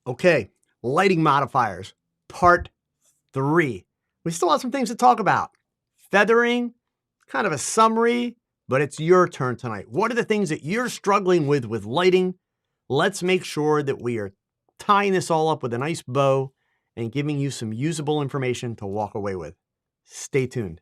Okay, lighting modifiers, part 3. We still have some things to talk about. Feathering, kind of a summary, but it's your turn tonight. What are the things that you're struggling with lighting? Let's make sure that we are tying this all up with a nice bow and giving you some usable information to walk away with. Stay tuned.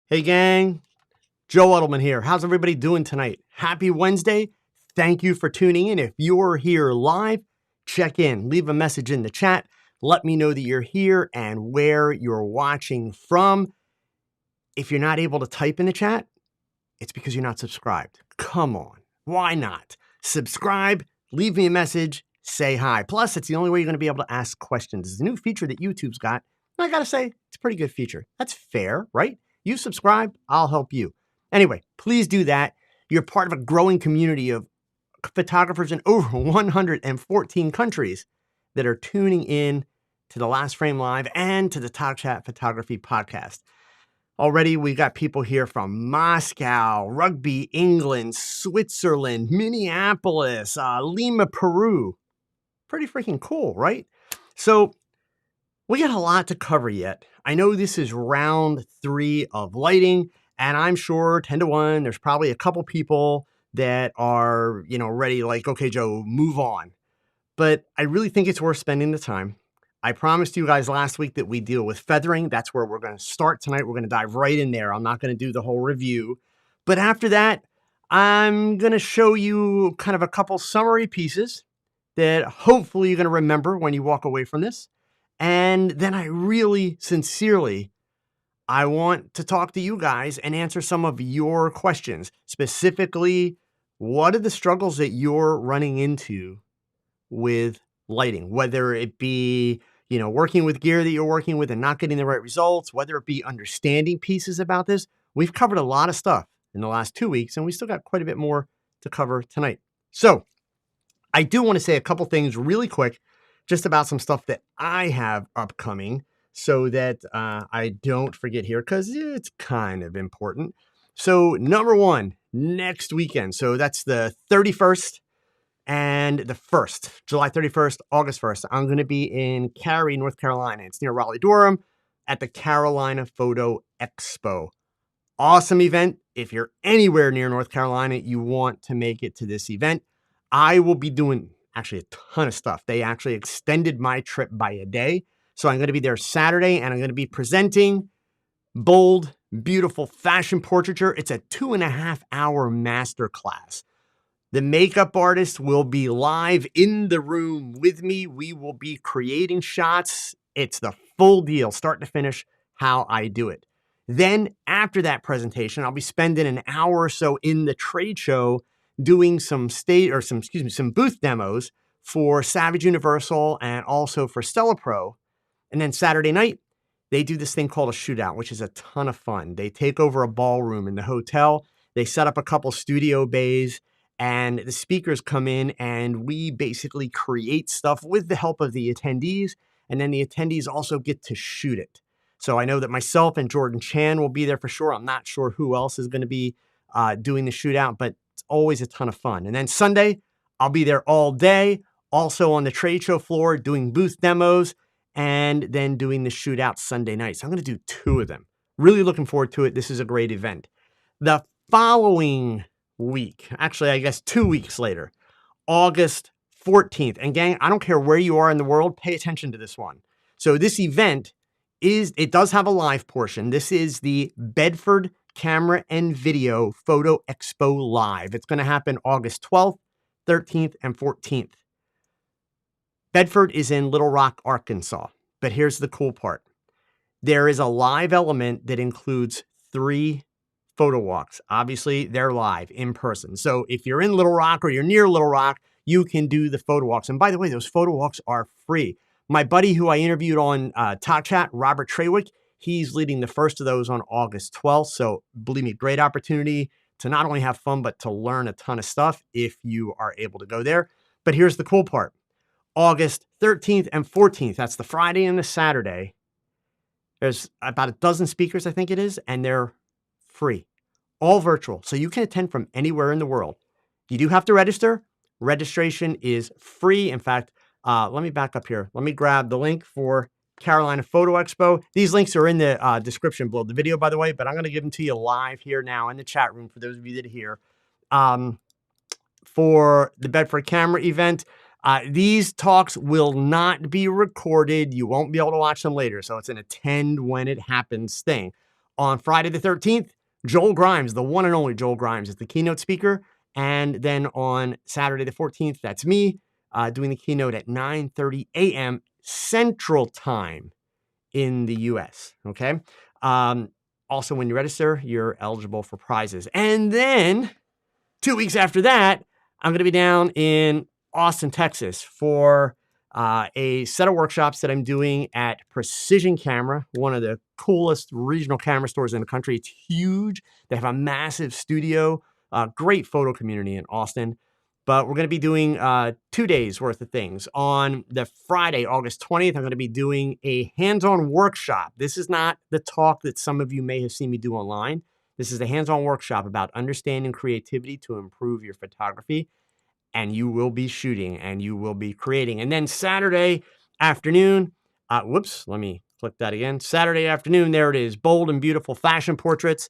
Hey gang, Joe Edelman here. How's everybody doing tonight? Happy Wednesday. Thank you for tuning in. If you're here live, check in, leave a message in the chat. Let me know that you're here and where you're watching from. If you're not able to type in the chat, it's because you're not subscribed. Come on, why not? Subscribe, leave me a message, say hi. Plus, it's the only way you're going to be able to ask questions. It's a new feature that YouTube's got. And I got to say, it's a pretty good feature. That's fair, right? You subscribe, I'll help you. Anyway, please do that. You're part of a growing community of photographers in over 114 countries that are tuning in to the Last Frame Live and to the TOGCHAT Photography Podcast. Already, we got people here from Moscow, Rugby, England, Switzerland, Minneapolis, Lima, Peru. Pretty freaking cool, right? So we got a lot to cover yet. I know this is round 3 of lighting, and I'm sure 10 to 1, there's probably a couple people that are, ready, like, okay, Joe, move on. But I really think it's worth spending the time. I promised you guys last week that we deal with feathering. That's where we're going to start tonight. We're going to dive right in there. I'm not going to do the whole review. But after that, I'm going to show you kind of a couple summary pieces that hopefully you're going to remember when you walk away from this. And then I really, sincerely, I want to talk to you guys and answer some of your questions. Specifically, what are the struggles that you're running into with lighting? Whether it be, working with gear that you're working with and not getting the right results, whether it be understanding pieces about this. We've covered a lot of stuff in the last 2 weeks, and we still got quite a bit more to cover tonight. So I do want to say a couple things really quick, just about some stuff that I have upcoming so that I don't forget here, because it's kind of important. So number 1, next weekend. So that's the 31st and the 1st, July 31st, August 1st. I'm going to be in Cary, North Carolina. It's near Raleigh-Durham at the Carolina Photo Expo. Awesome event. If you're anywhere near North Carolina, you want to make it to this event. I will be doing actually a ton of stuff. They actually extended my trip by a day. So I'm going to be there Saturday, and I'm going to be presenting bold, beautiful fashion portraiture. It's a 2.5-hour masterclass. The makeup artist will be live in the room with me. We will be creating shots. It's the full deal, start to finish, how I do it. Then after that presentation, I'll be spending an hour or so in the trade show doing some booth demos for Savage Universal and also for Stella Pro. And then Saturday night, they do this thing called a shootout, which is a ton of fun. They take over a ballroom in the hotel. They set up a couple studio bays, and the speakers come in, and we basically create stuff with the help of the attendees. And then the attendees also get to shoot it. So I know that myself and Jordan Chan will be there for sure. I'm not sure who else is going to be doing the shootout, but it's always a ton of fun. And then Sunday, I'll be there all day, also on the trade show floor doing booth demos, and then doing the shootout Sunday night. So I'm going to do 2 of them. Really looking forward to it. This is a great event. The following week, actually, I guess 2 weeks later, August 14th. And gang, I don't care where you are in the world, pay attention to this one. So this event it does have a live portion. This is the Bedford Camera and Video Photo Expo Live. It's going to happen August 12th, 13th, and 14th. Bedford is in Little Rock, Arkansas. But here's the cool part. There is a live element that includes 3 photo walks. Obviously, they're live in person. So if you're in Little Rock or you're near Little Rock, you can do the photo walks. And by the way, those photo walks are free. My buddy who I interviewed on TOGCHAT, Robert Trawick, he's leading the first of those on August 12th. So believe me, great opportunity to not only have fun, but to learn a ton of stuff if you are able to go there. But here's the cool part. August 13th and 14th. That's the Friday and the Saturday. There's about a dozen speakers, I think it is, and they're free, all virtual. So you can attend from anywhere in the world. You do have to register. Registration is free. In fact, let me back up here. Let me grab the link for Carolina Photo Expo. These links are in the description below the video, by the way, but I'm going to give them to you live here now in the chat room for those of you that are here. For the Bedford Camera event, these talks will not be recorded. You won't be able to watch them later. So it's an attend when it happens thing. On Friday the 13th, Joel Grimes, the one and only Joel Grimes, is the keynote speaker. And then on Saturday the 14th, that's me doing the keynote at 9:30 a.m. Central Time in the US. Okay. Also, when you register, you're eligible for prizes. And then 2 weeks after that, I'm going to be down in Austin, Texas for a set of workshops that I'm doing at Precision Camera, one of the coolest regional camera stores in the country. It's huge. They have a massive studio, great photo community in Austin. But we're going to be doing 2 days worth of things. On the Friday, August 20th, I'm going to be doing a hands-on workshop. This is not the talk that some of you may have seen me do online. This is a hands-on workshop about understanding creativity to improve your photography. And you will be shooting and you will be creating. And then Saturday afternoon, whoops, let me click that again. Saturday afternoon, there it is, bold and beautiful fashion portraits.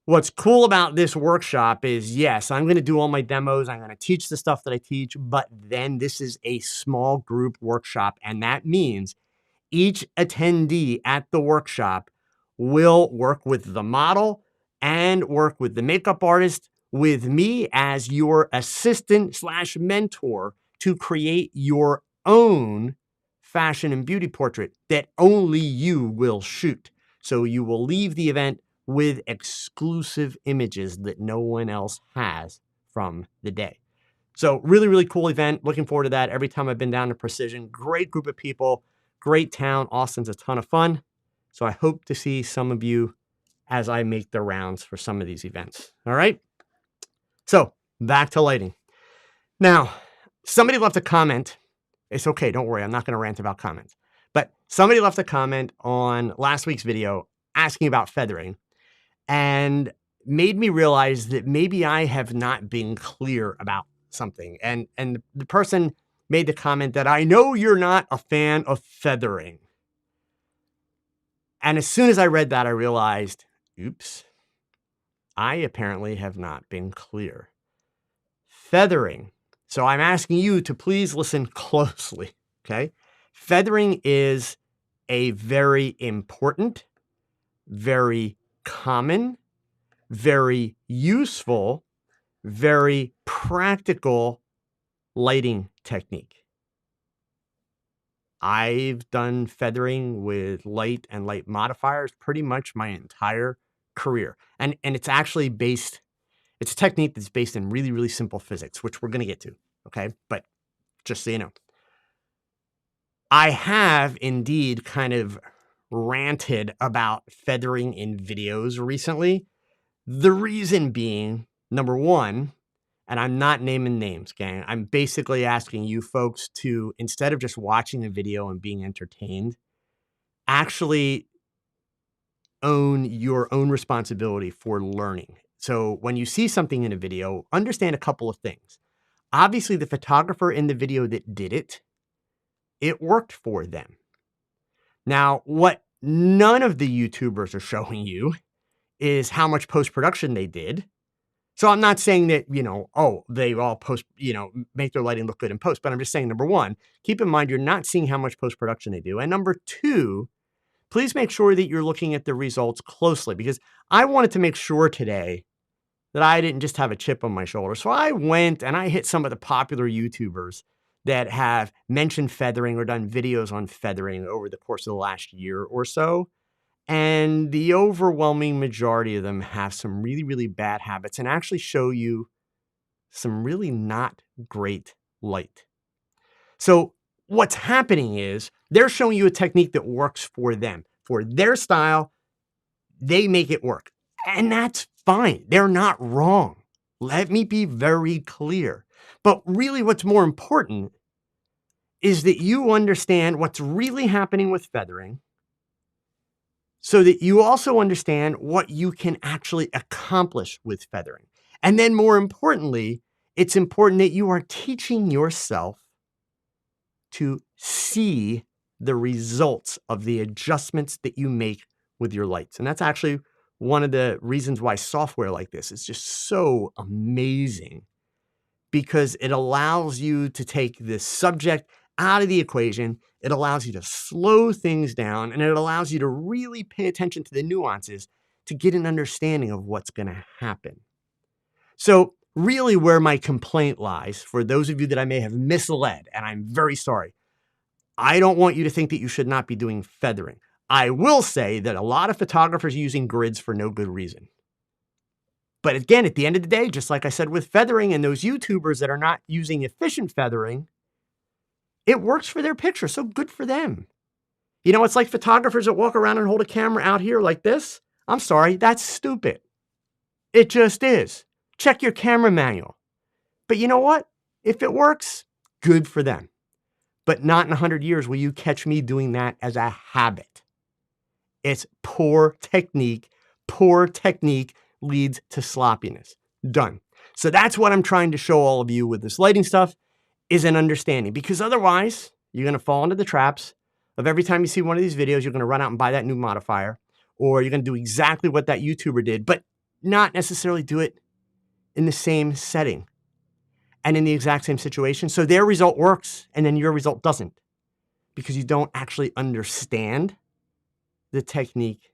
What's cool about this workshop is, yes, I'm going to do all my demos. I'm going to teach the stuff that I teach, but then this is a small group workshop. And that means each attendee at the workshop will work with the model and work with the makeup artist, with me as your assistant / mentor to create your own fashion and beauty portrait that only you will shoot. So you will leave the event with exclusive images that no one else has from the day. So really, really cool event. Looking forward to that. Every time I've been down to Precision, great group of people, great town. Austin's a ton of fun. So I hope to see some of you as I make the rounds for some of these events. All right. So back to lighting. Now, somebody left a comment. It's okay. Don't worry. I'm not going to rant about comments. But somebody left a comment on last week's video asking about feathering and made me realize that maybe I have not been clear about something. And the person made the comment that I know you're not a fan of feathering. And as soon as I read that, I realized, oops, I apparently have not been clear. Feathering. So I'm asking you to please listen closely, okay? Feathering is a very important, very common, very useful, very practical lighting technique. I've done feathering with light and light modifiers pretty much my entire career. And it's actually based, it's a technique that's based in really, really simple physics, which we're going to get to, okay? But just so you know, I have indeed kind of ranted about feathering in videos recently. The reason being, number one, and I'm not naming names, gang. I'm basically asking you folks to, instead of just watching a video and being entertained, actually own your own responsibility for learning. So when you see something in a video, understand a couple of things. Obviously, the photographer in the video that did it, it worked for them. Now, what none of the YouTubers are showing you is how much post-production they did. So I'm not saying that, oh, they all make their lighting look good in post, but I'm just saying, number one, keep in mind, you're not seeing how much post-production they do. And number two, please make sure that you're looking at the results closely, because I wanted to make sure today that I didn't just have a chip on my shoulder. So I went and I hit some of the popular YouTubers that have mentioned feathering or done videos on feathering over the course of the last year or so. And the overwhelming majority of them have some really, really bad habits and actually show you some really not great light. So what's happening is they're showing you a technique that works for them. For their style, they make it work. And that's fine. They're not wrong. Let me be very clear. But really what's more important is that you understand what's really happening with feathering so that you also understand what you can actually accomplish with feathering. And then more importantly, it's important that you are teaching yourself to see the results of the adjustments that you make with your lights. And that's actually one of the reasons why software like this is just so amazing, because it allows you to take this subject out of the equation. It allows you to slow things down, and it allows you to really pay attention to the nuances to get an understanding of what's going to happen. So really where my complaint lies, for those of you that I may have misled, and I'm very sorry, I don't want you to think that you should not be doing feathering. I will say that a lot of photographers are using grids for no good reason. But again, at the end of the day, just like I said with feathering and those YouTubers that are not using efficient feathering, it works for their picture, so good for them. You know, it's like photographers that walk around and hold a camera out here like this. I'm sorry, that's stupid. It just is. Check your camera manual. But you know what? If it works, good for them. But not in 100 years will you catch me doing that as a habit. It's poor technique. Poor technique leads to sloppiness. Done. So that's what I'm trying to show all of you with this lighting stuff, is an understanding, because otherwise you're going to fall into the traps of every time you see one of these videos, you're going to run out and buy that new modifier, or you're going to do exactly what that YouTuber did, but not necessarily do it in the same setting and in the exact same situation. So their result works and then your result doesn't, because you don't actually understand the technique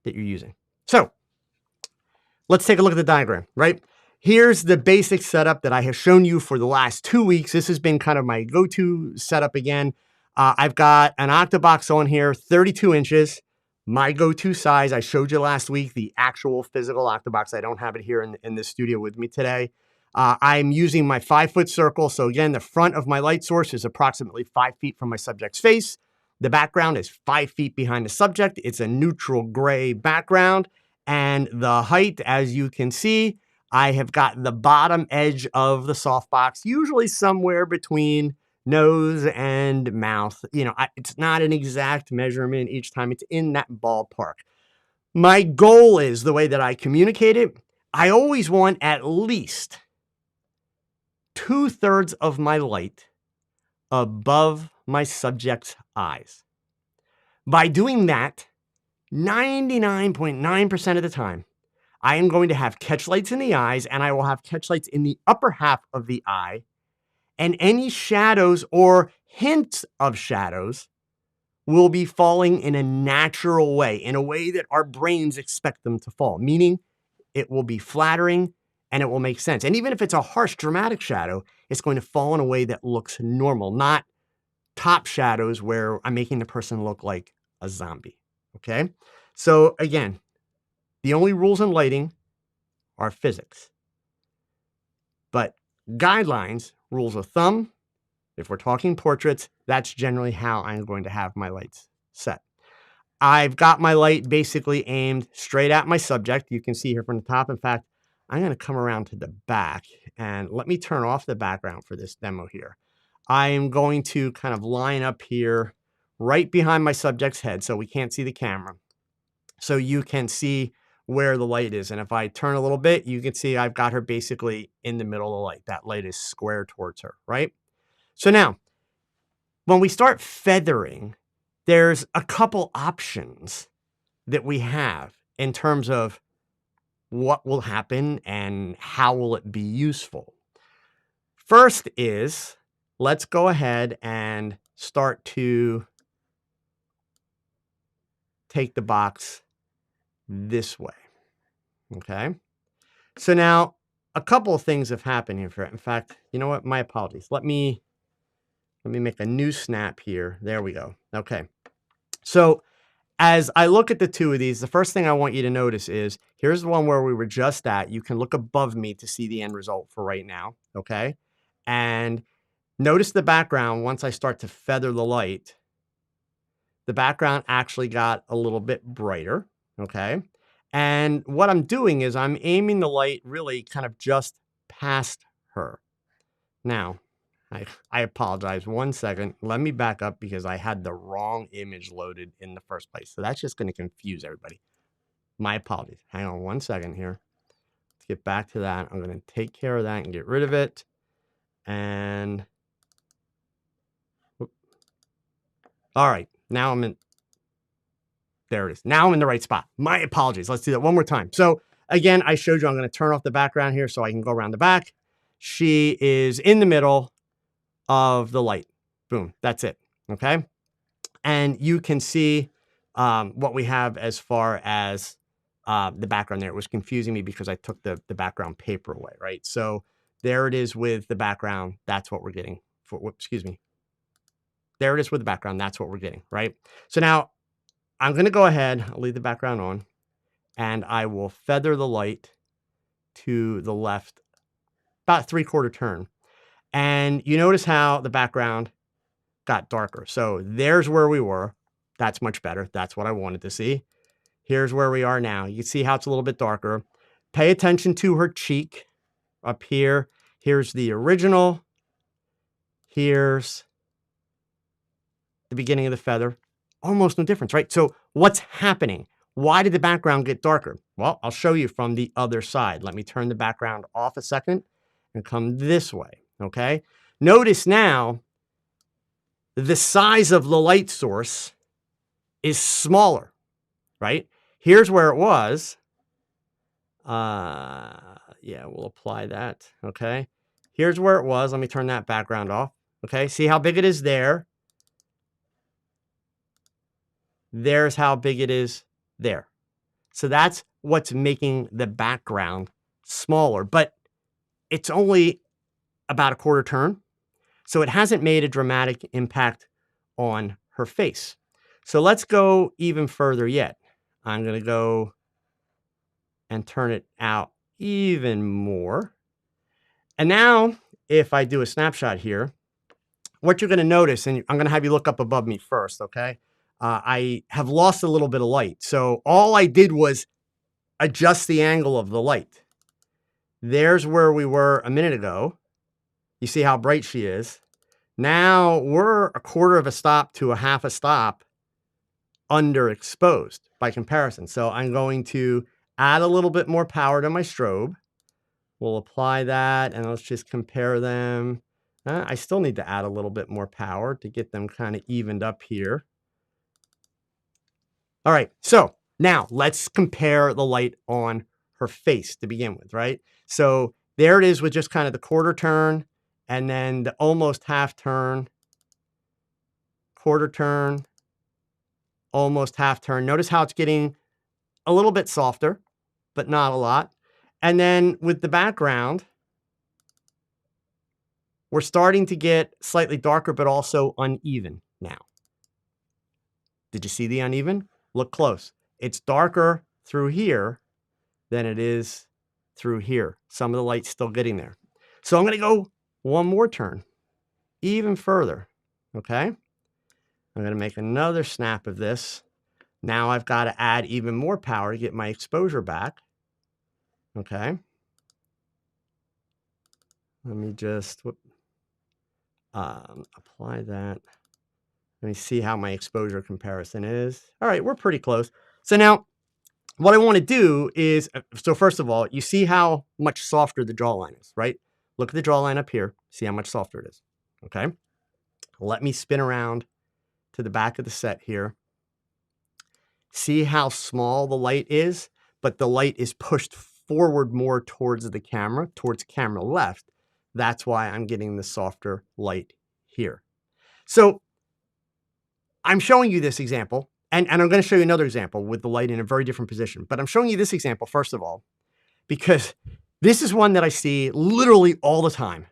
that you're using. So let's take a look at the diagram, right? Here's the basic setup that I have shown you for the last 2 weeks. This has been kind of my go-to setup again. I've got an octabox on here, 32 inches, my go-to size. I showed you last week the actual physical octabox. I don't have it here in the studio with me today. I'm using my 5-foot circle. So again, the front of my light source is approximately 5 feet from my subject's face. The background is 5 feet behind the subject. It's a neutral gray background. And the height, as you can see, I have got the bottom edge of the softbox, usually somewhere between nose and mouth. You know, it's not an exact measurement each time. It's in that ballpark. My goal is, the way that I communicate it, I always want at least 2/3 of my light above my subject's eyes. By doing that, 99.9% of the time, I am going to have catch lights in the eyes, and I will have catch lights in the upper half of the eye, and any shadows or hints of shadows will be falling in a natural way, in a way that our brains expect them to fall, meaning it will be flattering and it will make sense. And even if it's a harsh, dramatic shadow, it's going to fall in a way that looks normal, not top shadows where I'm making the person look like a zombie, okay? So again, the only rules in lighting are physics. But guidelines, rules of thumb, if we're talking portraits, that's generally how I'm going to have my lights set. I've got my light basically aimed straight at my subject. You can see here from the top. In fact, I'm going to come around to the back and let me turn off the background for this demo here. I am going to kind of line up here right behind my subject's head so we can't see the camera, so you can see where the light is. And if I turn a little bit, you can see I've got her basically in the middle of the light. That light is square towards her, right? So now, when we start feathering, there's a couple options that we have in terms of what will happen and how will it be useful. First is, let's go ahead and start to take the box this way, okay? So now a couple of things have happened here. In fact, you know what? My apologies. Let me make a new snap here. There we go. Okay. So as I look at the two of these, the first thing I want you to notice is, here's the one where we were just at. You can look above me to see the end result for right now, okay? And notice the background. Once I start to feather the light, the background actually got a little bit brighter, okay? And what I'm doing is I'm aiming the light really kind of just past her. Now, I apologize. 1 second. Let me back up because I had the wrong image loaded in the first place. So that's just going to confuse everybody. My apologies. Hang on 1 second here. Let's get back to that. I'm going to take care of that and get rid of it. And all right, now I'm in. There it is. Now I'm in the right spot. My apologies. Let's do that one more time. So again, I showed you I'm going to turn off the background here so I can go around the back. She is in the middle of the light. Boom. That's it. Okay. And you can see what we have as far as the background there. It was confusing me because I took the background paper away, right? So there it is with the background. That's what we're getting. Excuse me. There it is with the background. That's what we're getting, right? So now I'm going to go ahead. I'll leave the background on. And I will feather the light to the left about 3/4 turn. And you notice how the background got darker. So there's where we were. That's much better. That's what I wanted to see. Here's where we are now. You can see how it's a little bit darker. Pay attention to her cheek up here. Here's the original. Here's the beginning of the feather. Almost no difference, right? So what's happening? Why did the background get darker? Well, I'll show you from the other side. Let me turn the background off a second and come this way, okay? Notice now the size of the light source is smaller, right? Here's where it was. Yeah, we'll apply that, okay? Here's where it was. Let me turn that background off, okay? See how big it is there? There's how big it is there. So that's what's making the background smaller, but it's only about 1/4 turn. So it hasn't made a dramatic impact on her face. So let's go even further yet. I'm going to go and turn it out even more. And now if I do a snapshot here, what you're going to notice, and I'm going to have you look up above me first, okay? I have lost a little bit of light. So all I did was adjust the angle of the light. There's where we were a minute ago. You see how bright she is. Now we're 1/4 of a stop to a 1/2 a stop underexposed by comparison. So I'm going to add a little bit more power to my strobe. We'll apply that and let's just compare them. I still need to add a little bit more power to get them kind of evened up here. All right, so now let's compare the light on her face to begin with, right? So there it is with just kind of the 1/4 turn and then the almost 1/2 turn, 1/4 turn, almost 1/2 turn. Notice how it's getting a little bit softer, but not a lot. And then with the background, we're starting to get slightly darker, but also uneven now. Did you see the uneven? Look close. It's darker through here than it is through here. Some of the light's still getting there. So I'm going to go one more turn, even further, okay? I'm going to make another snap of this. Now I've got to add even more power to get my exposure back, okay? Let me just apply that. Let me see how my exposure comparison is. All right, we're pretty close. So now what I want to do is, so first of all, you see how much softer the jawline is, right? Look at the jawline up here. See how much softer it is, okay? Let me spin around to the back of the set here. See how small the light is, but the light is pushed forward more towards the camera, towards camera left. That's why I'm getting the softer light here. So I'm showing you this example, and I'm going to show you another example with the light in a very different position. But I'm showing you this example, first of all, because this is one that I see literally all the time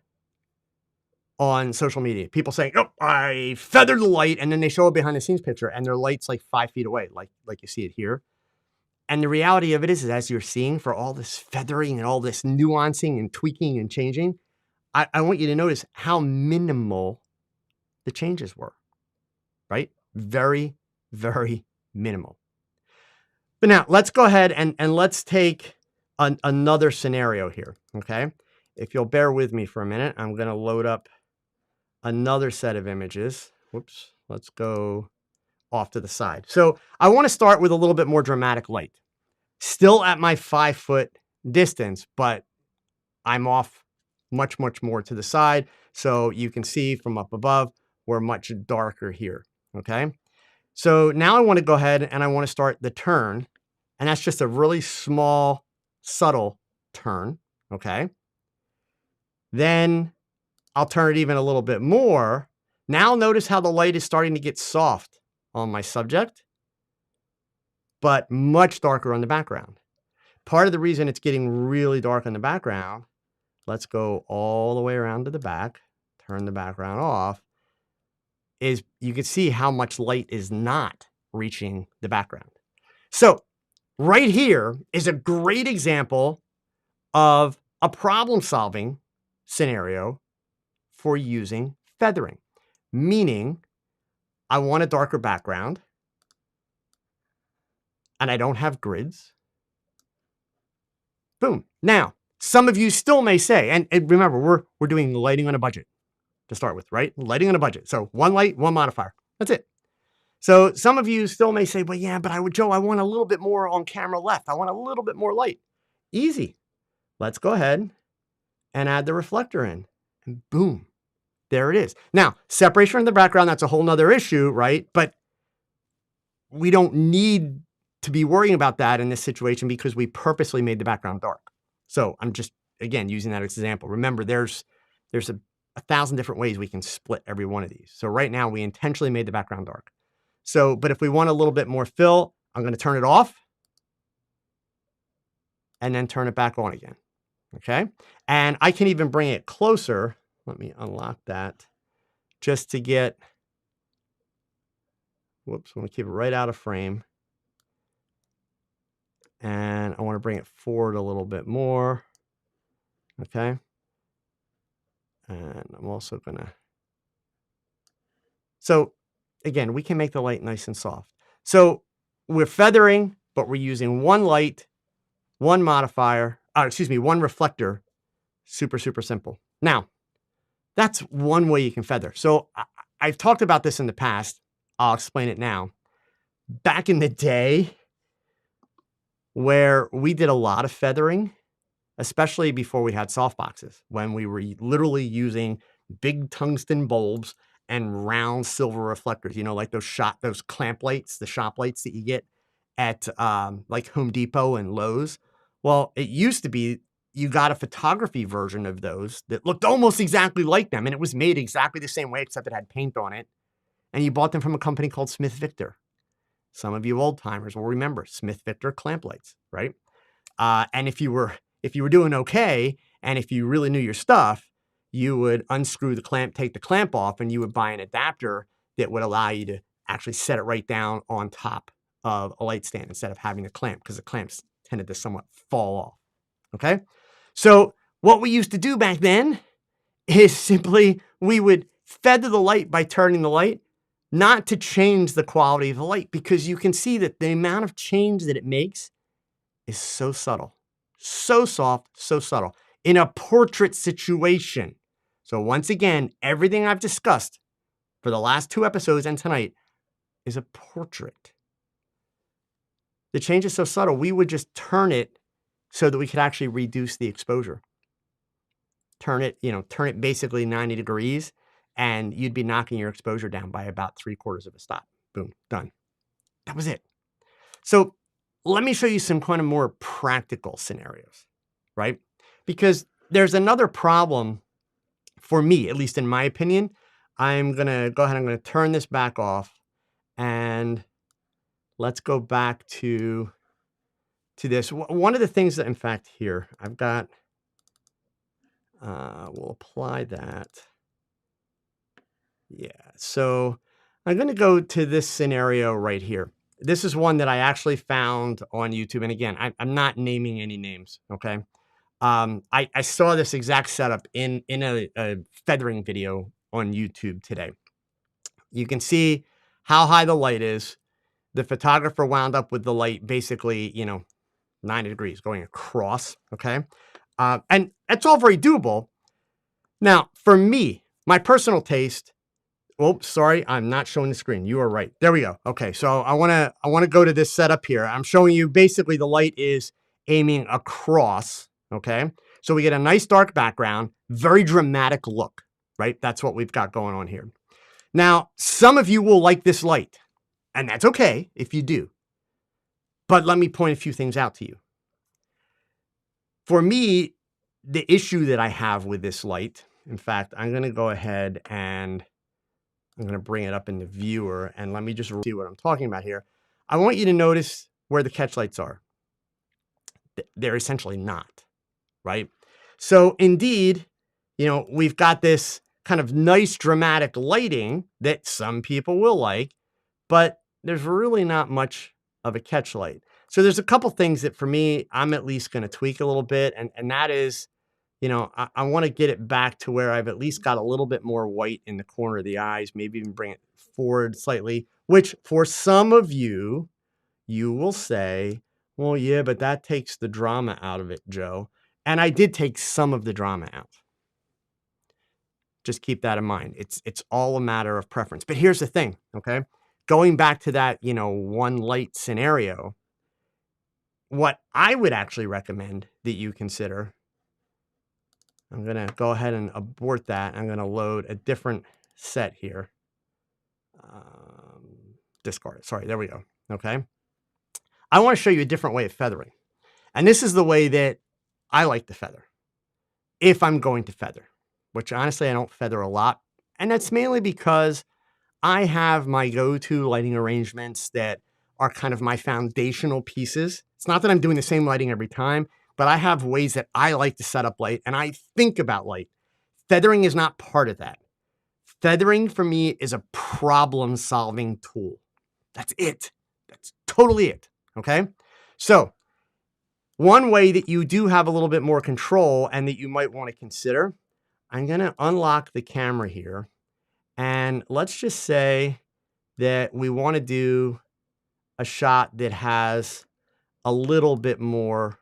on social media. People saying, oh, I feathered the light, and then they show a behind the scenes picture, and their light's like 5 feet away, like you see it here. And the reality of it is as you're seeing for all this feathering and all this nuancing and tweaking and changing, I want you to notice how minimal the changes were, right? Very, very minimal. But now let's go ahead and let's take another scenario here, okay? If you'll bear with me for a minute, I'm going to load up another set of images. Whoops, let's go off to the side. So I want to start with a little bit more dramatic light. Still at my 5-foot distance, but I'm off much, much more to the side. So you can see from up above, we're much darker here, okay? So now I want to go ahead and I want to start the turn. And that's just a really small, subtle turn, okay? Then I'll turn it even a little bit more. Now notice how the light is starting to get soft on my subject, but much darker on the background. Part of the reason it's getting really dark on the background, let's go all the way around to the back, turn the background off, is you can see how much light is not reaching the background. So right here is a great example of a problem-solving scenario for using feathering, meaning I want a darker background and I don't have grids. Boom. Now, some of you still may say, and remember, we're doing lighting on a budget to start with, right? Lighting on a budget. So one light, one modifier. That's it. So some of you still may say, well, yeah, but Joe, I want a little bit more on camera left. I want a little bit more light. Easy. Let's go ahead and add the reflector in. And boom, there it is. Now, separation from the background, that's a whole nother issue, right? But we don't need to be worrying about that in this situation because we purposely made the background dark. So I'm just, again, using that as an example. Remember, there's a 1,000 different ways we can split every one of these. So right now we intentionally made the background dark. So, but if we want a little bit more fill, I'm going to turn it off and then turn it back on again. Okay. And I can even bring it closer. Let me unlock that just to get, whoops, I want to keep it right out of frame. And I want to bring it forward a little bit more. Okay. And I'm also going to, so again, we can make the light nice and soft. So we're feathering, but we're using one light, one modifier, one reflector. Super, super simple. Now, that's one way you can feather. So I've talked about this in the past. I'll explain it now. Back in the day, where we did a lot of feathering, especially before we had softboxes, when we were literally using big tungsten bulbs and round silver reflectors, you know, like those clamp lights, the shop lights that you get at like Home Depot and Lowe's. Well, it used to be you got a photography version of those that looked almost exactly like them, and it was made exactly the same way, except it had paint on it. And you bought them from a company called Smith Victor. Some of you old timers will remember Smith Victor clamp lights, right? And if you were doing okay, and if you really knew your stuff, you would unscrew the clamp, take the clamp off, and you would buy an adapter that would allow you to actually set it right down on top of a light stand instead of having a clamp, because the clamps tended to somewhat fall off. Okay? So what we used to do back then is simply we would feather the light by turning the light, not to change the quality of the light, because you can see that the amount of change that it makes is so subtle, so soft, so subtle in a portrait situation. So once again, everything I've discussed for the last 2 episodes and tonight is a portrait. The change is so subtle, we would just turn it so that we could actually reduce the exposure. Turn it basically 90 degrees, and you'd be knocking your exposure down by about 3/4 of a stop. Boom, done. That was it. So let me show you some kind of more practical scenarios, right? Because there's another problem for me, at least in my opinion. I'm going to go ahead, I'm going to turn this back off, and let's go back to this. One of the things that, in fact, here, I've got, we'll apply that. Yeah, so I'm going to go to this scenario right here. This is one that I actually found on YouTube. And again, I'm not naming any names, okay? I saw this exact setup in a feathering video on YouTube today. You can see how high the light is. The photographer wound up with the light basically, 90 degrees going across, okay? And it's all very doable. Now, for me, My personal taste, oh, sorry, I'm not showing the screen. You are right. There we go. Okay, so I wanna go to this setup here. I'm showing you basically the light is aiming across, okay? So we get a nice dark background, very dramatic look, right? That's what we've got going on here. Now, some of you will like this light, and that's okay if you do. But let me point a few things out to you. For me, the issue that I have with this light, in fact, I'm gonna go ahead and I'm gonna bring it up in the viewer and let me just see what I'm talking about here. I want you to notice where the catch lights are. They're essentially not, right? So indeed, you know, we've got this kind of nice dramatic lighting that some people will like, but there's really not much of a catch light. So there's a couple things that for me, I'm at least going to tweak a little bit. And that is, you know, I want to get it back to where I've at least got a little bit more white in the corner of the eyes, maybe even bring it forward slightly, which for some of you, you will say, well, yeah, but that takes the drama out of it, Joe. And I did take some of the drama out. Just keep that in mind. It's all a matter of preference. But here's the thing, okay? Going back to that, you know, one light scenario, what I would actually recommend that you consider, I'm going to go ahead and abort that. I'm going to load a different set here. Discard it. Sorry, there we go. Okay. I want to show you a different way of feathering. And this is the way that I like to feather, if I'm going to feather, which honestly, I don't feather a lot. And that's mainly because I have my go-to lighting arrangements that are kind of my foundational pieces. It's not that I'm doing the same lighting every time, but I have ways that I like to set up light and I think about light. Feathering is not part of that. Feathering for me is a problem-solving tool. That's it. That's totally it, okay? So one way that you do have a little bit more control and that you might want to consider, I'm going to unlock the camera here. And let's just say that we want to do a shot that has a little bit more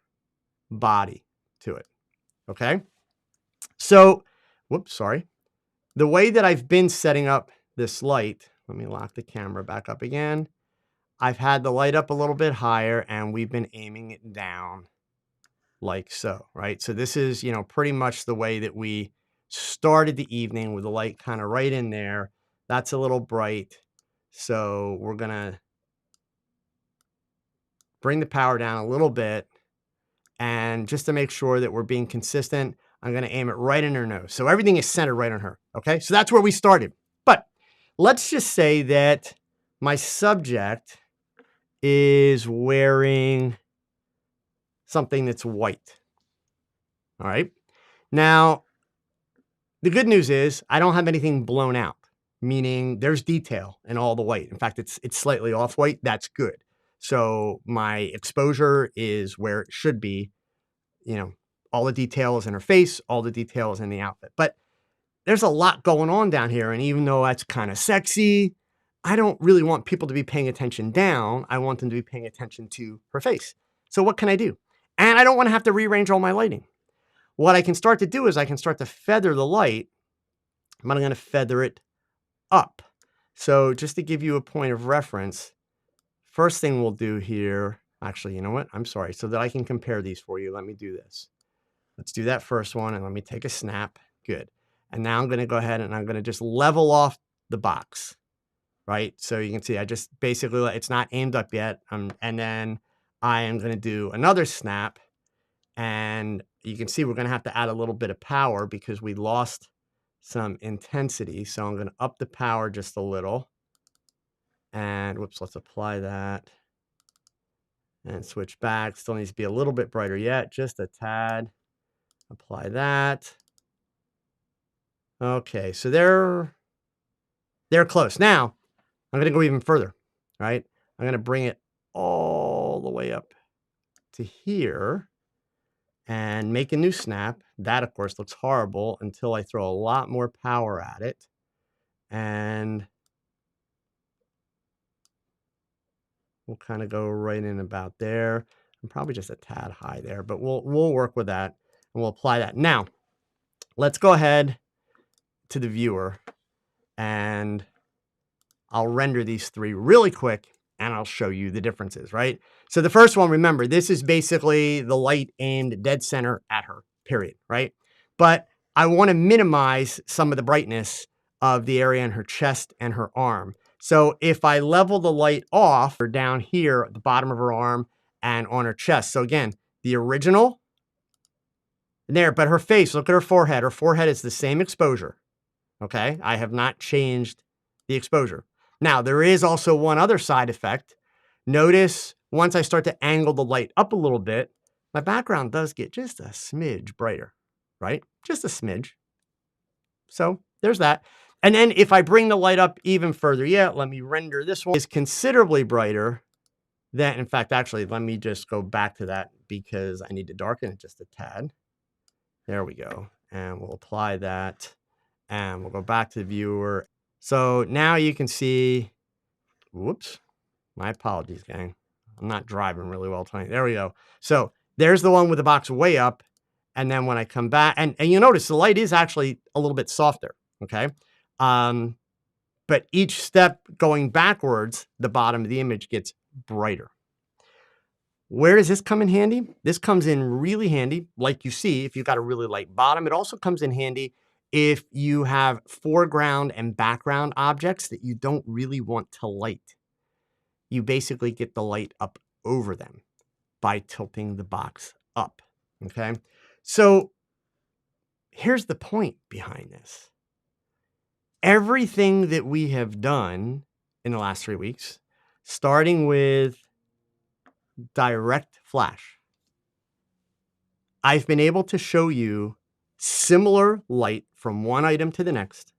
body to it, okay? So, whoops, sorry. The way that I've been setting up this light, let me lock the camera back up again. I've had the light up a little bit higher and we've been aiming it down like so, right? So this is, you know, pretty much the way that we started the evening with the light kind of right in there. That's a little bright. So we're going to bring the power down a little bit. And just to make sure that we're being consistent, I'm going to aim it right in her nose. So everything is centered right on her. Okay. So that's where we started. But let's just say that my subject is wearing something that's white. All right. Now, the good news is I don't have anything blown out, meaning there's detail in all the white. In fact, it's slightly off white. That's good. So my exposure is where it should be. You know, all the detail is in her face, all the detail is in the outfit. But there's a lot going on down here. And even though that's kind of sexy, I don't really want people to be paying attention down. I want them to be paying attention to her face. So what can I do? And I don't want to have to rearrange all my lighting. What I can start to do is I can start to feather the light. I'm going to feather it up. So just to give you a point of reference, first thing we'll do here, actually, you know what? I'm sorry. So that I can compare these for you, let me do this. Let's do that first one and let me take a snap. Good. And now I'm going to go ahead and I'm going to just level off the box, right? So you can see I just basically, it's not aimed up yet. And then I am going to do another snap. And you can see we're going to have to add a little bit of power because we lost some intensity. So I'm going to up the power just a little. And whoops, let's apply that. And switch back. Still needs to be a little bit brighter yet, just a tad. Apply that. Okay, so they're close. Now, I'm going to go even further, right? I'm going to bring it all the way up to here. And make a new snap. That, of course, looks horrible until I throw a lot more power at it. And we'll kind of go right in about there. I'm probably just a tad high there, but we'll work with that and we'll apply that. Now, let's go ahead. to the viewer and I'll render these three really quick and I'll show you the differences, right? So the first one, remember, this is basically the light aimed dead center at her, period, right? But I want to minimize some of the brightness of the area in her chest and her arm. So if I level the light off or down here at the bottom of her arm and on her chest. So again, the original there, but her face, look at her forehead. Her forehead is the same exposure. Okay, I have not changed the exposure. Now, there is also one other side effect. Notice once I start to angle the light up a little bit, my background does get just a smidge brighter, right? Just a smidge. So there's that. And then if I bring the light up even further, let me render this one. Is considerably brighter than, in fact, actually, let me just go back to that because I need to darken it just a tad. There we go. And we'll apply that. And we'll go back to the viewer. So now you can see, whoops, my apologies, gang. I'm not driving really well tonight. There we go. So there's the one with the box way up. And then when I come back, and you notice the light is actually a little bit softer, okay? But each step going backwards, the bottom of the image gets brighter. Where does this come in handy? This comes in really handy, like you see, if you've got a really light bottom. It also comes in handy if you have foreground and background objects that you don't really want to light. You basically get the light up over them by tilting the box up, okay? So here's the point behind this. Everything that we have done in the last 3 weeks, starting with direct flash, I've been able to show you similar light from one item to the next.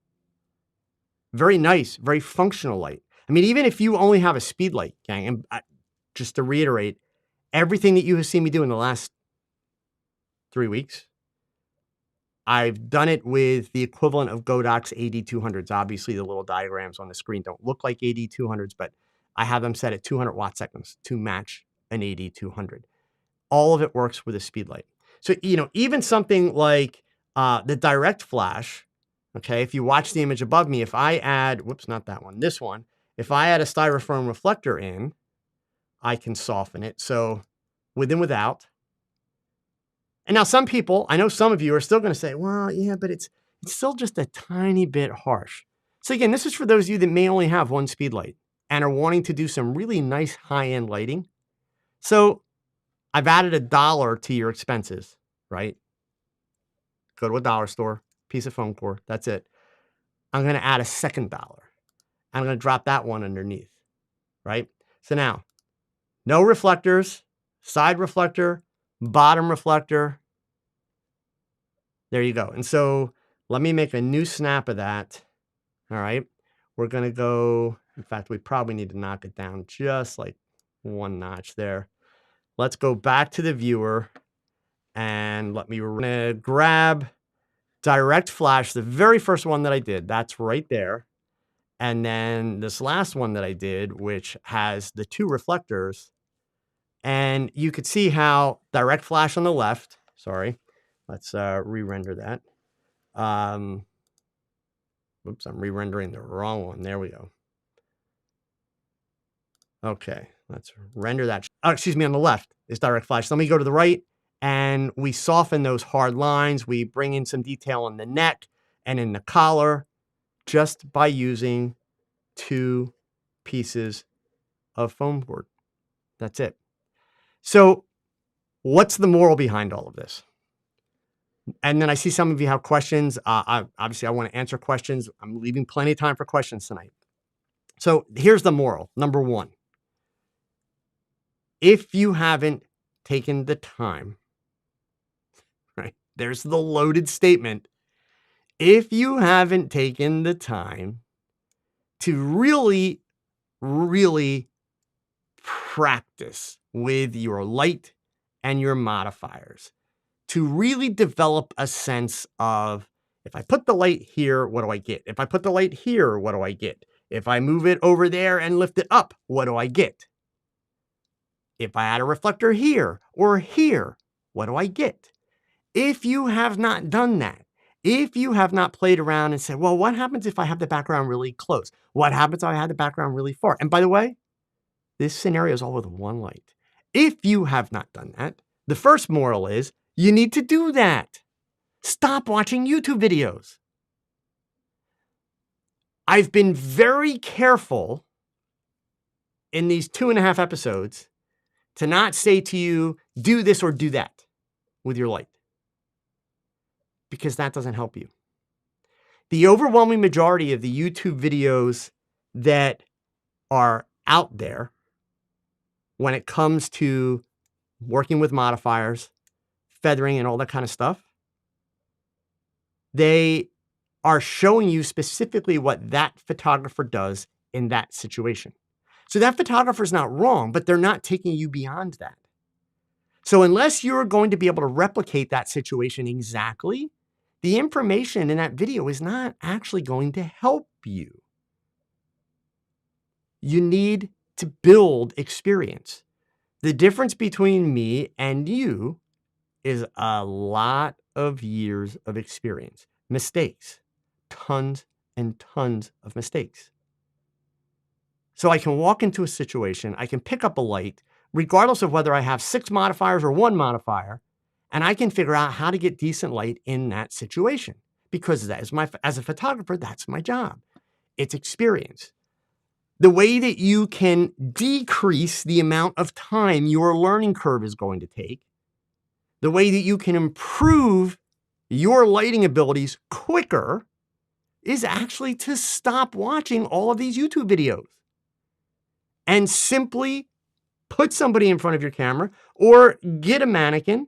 Very nice, very functional light. I mean, even if you only have a Speedlight, gang, and just to reiterate, everything that you have seen me do in the last 3 weeks, I've done it with the equivalent of Godot's AD200s. Obviously, the little diagrams on the screen don't look like AD200s, but I have them set at 200 watt seconds to match an AD200. All of it works with a Speedlight. So, even something like the direct flash, okay, if you watch the image above me, if I add, whoops, not that one, this one, if I add a styrofoam reflector in, I can soften it. So with and without. And now some people, I know some of you are still going to say, well, yeah, but it's still just a tiny bit harsh. So again, this is for those of you that may only have one Speedlight and are wanting to do some really nice high-end lighting. So I've added $1 to your expenses, right? Go to a dollar store, piece of foam core, that's it. I'm going to add a second $1. I'm going to drop that one underneath, right? So now, no reflectors, side reflector, bottom reflector. There you go. And so let me make a new snap of that. All right. We're going to go, in fact, we probably need to knock it down just like one notch there. Let's go back to the viewer and let me grab direct flash, the very first one that I did. That's right there. And then this last one that I did, which has the 2 reflectors. And you could see how direct flash on the left, sorry, let's re-render that. Oops, I'm re-rendering the wrong one. There we go. Okay, let's render that. Oh, excuse me, on the left is direct flash. Let me go to the right and we soften those hard lines. We bring in some detail on the neck and in the collar just by using 2 pieces of foam board. That's it. So what's the moral behind all of this? And then I see some of you have questions. Obviously, I want to answer questions. I'm leaving plenty of time for questions tonight. So here's the moral. Number 1, if you haven't taken the time, right? There's the loaded statement. If you haven't taken the time to really, really practice with your light and your modifiers, to really develop a sense of, if I put the light here, what do I get? If I put the light here, what do I get? If I move it over there and lift it up, what do I get? If I add a reflector here or here, what do I get? If you have not done that, If you have not played around and said, well, what happens if I have the background really close? What happens if I have the background really far? And by the way, this scenario is all with one light. If you have not done that, the first moral is you need to do that. Stop watching YouTube videos. I've been very careful in these 2.5 episodes to not say to you, do this or do that with your light, because that doesn't help you. The overwhelming majority of the YouTube videos that are out there when it comes to working with modifiers, feathering, and all that kind of stuff, they are showing you specifically what that photographer does in that situation. So that photographer's not wrong, but they're not taking you beyond that. So unless you're going to be able to replicate that situation exactly, the information in that video is not actually going to help you. You need to build experience. The difference between me and you is a lot of years of experience. Mistakes. Tons and tons of mistakes. So I can walk into a situation, I can pick up a light, regardless of whether I have 6 modifiers or 1 modifier, and I can figure out how to get decent light in that situation. Because that is as a photographer, that's my job. It's experience. The way that you can decrease the amount of time your learning curve is going to take, the way that you can improve your lighting abilities quicker, is actually to stop watching all of these YouTube videos and simply put somebody in front of your camera or get a mannequin.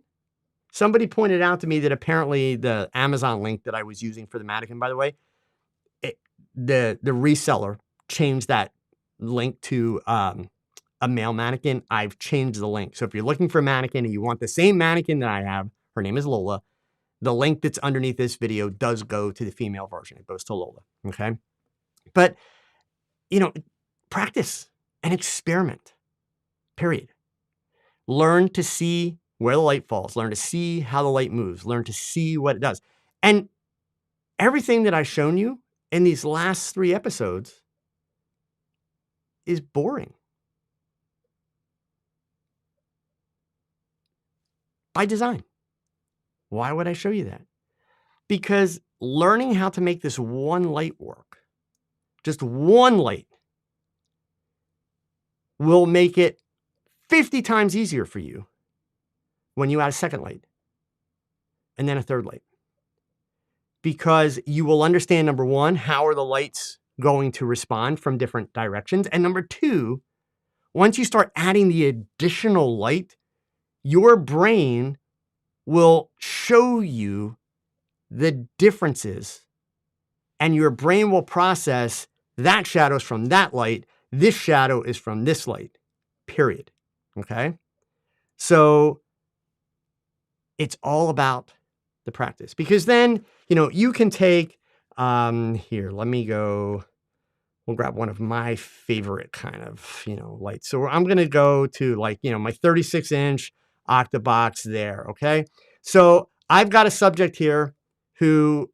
Somebody pointed out to me that apparently the Amazon link that I was using for the mannequin, by the way, the reseller changed that link to a male mannequin. I've changed the link. So if you're looking for a mannequin and you want the same mannequin that I have, her name is Lola, the link that's underneath this video does go to the female version. It goes to Lola, okay? But, practice and experiment, period. Learn to see where the light falls. Learn to see how the light moves. Learn to see what it does. And everything that I've shown you in these last 3 episodes is boring. By design. Why would I show you that? Because learning how to make this one light work, just one light, will make it 50 times easier for you when you add a second light and then a third light. Because you will understand, number one, how are the lights going to respond from different directions? And number two, once you start adding the additional light, your brain will show you the differences, and your brain will process that shadow's from that light, this shadow is from this light, period. Okay? So it's all about the practice, because then, you can take, here, let me go, we'll grab one of my favorite kind of, lights. So I'm going to go to my 36-inch Octabox there. Okay. So I've got a subject here who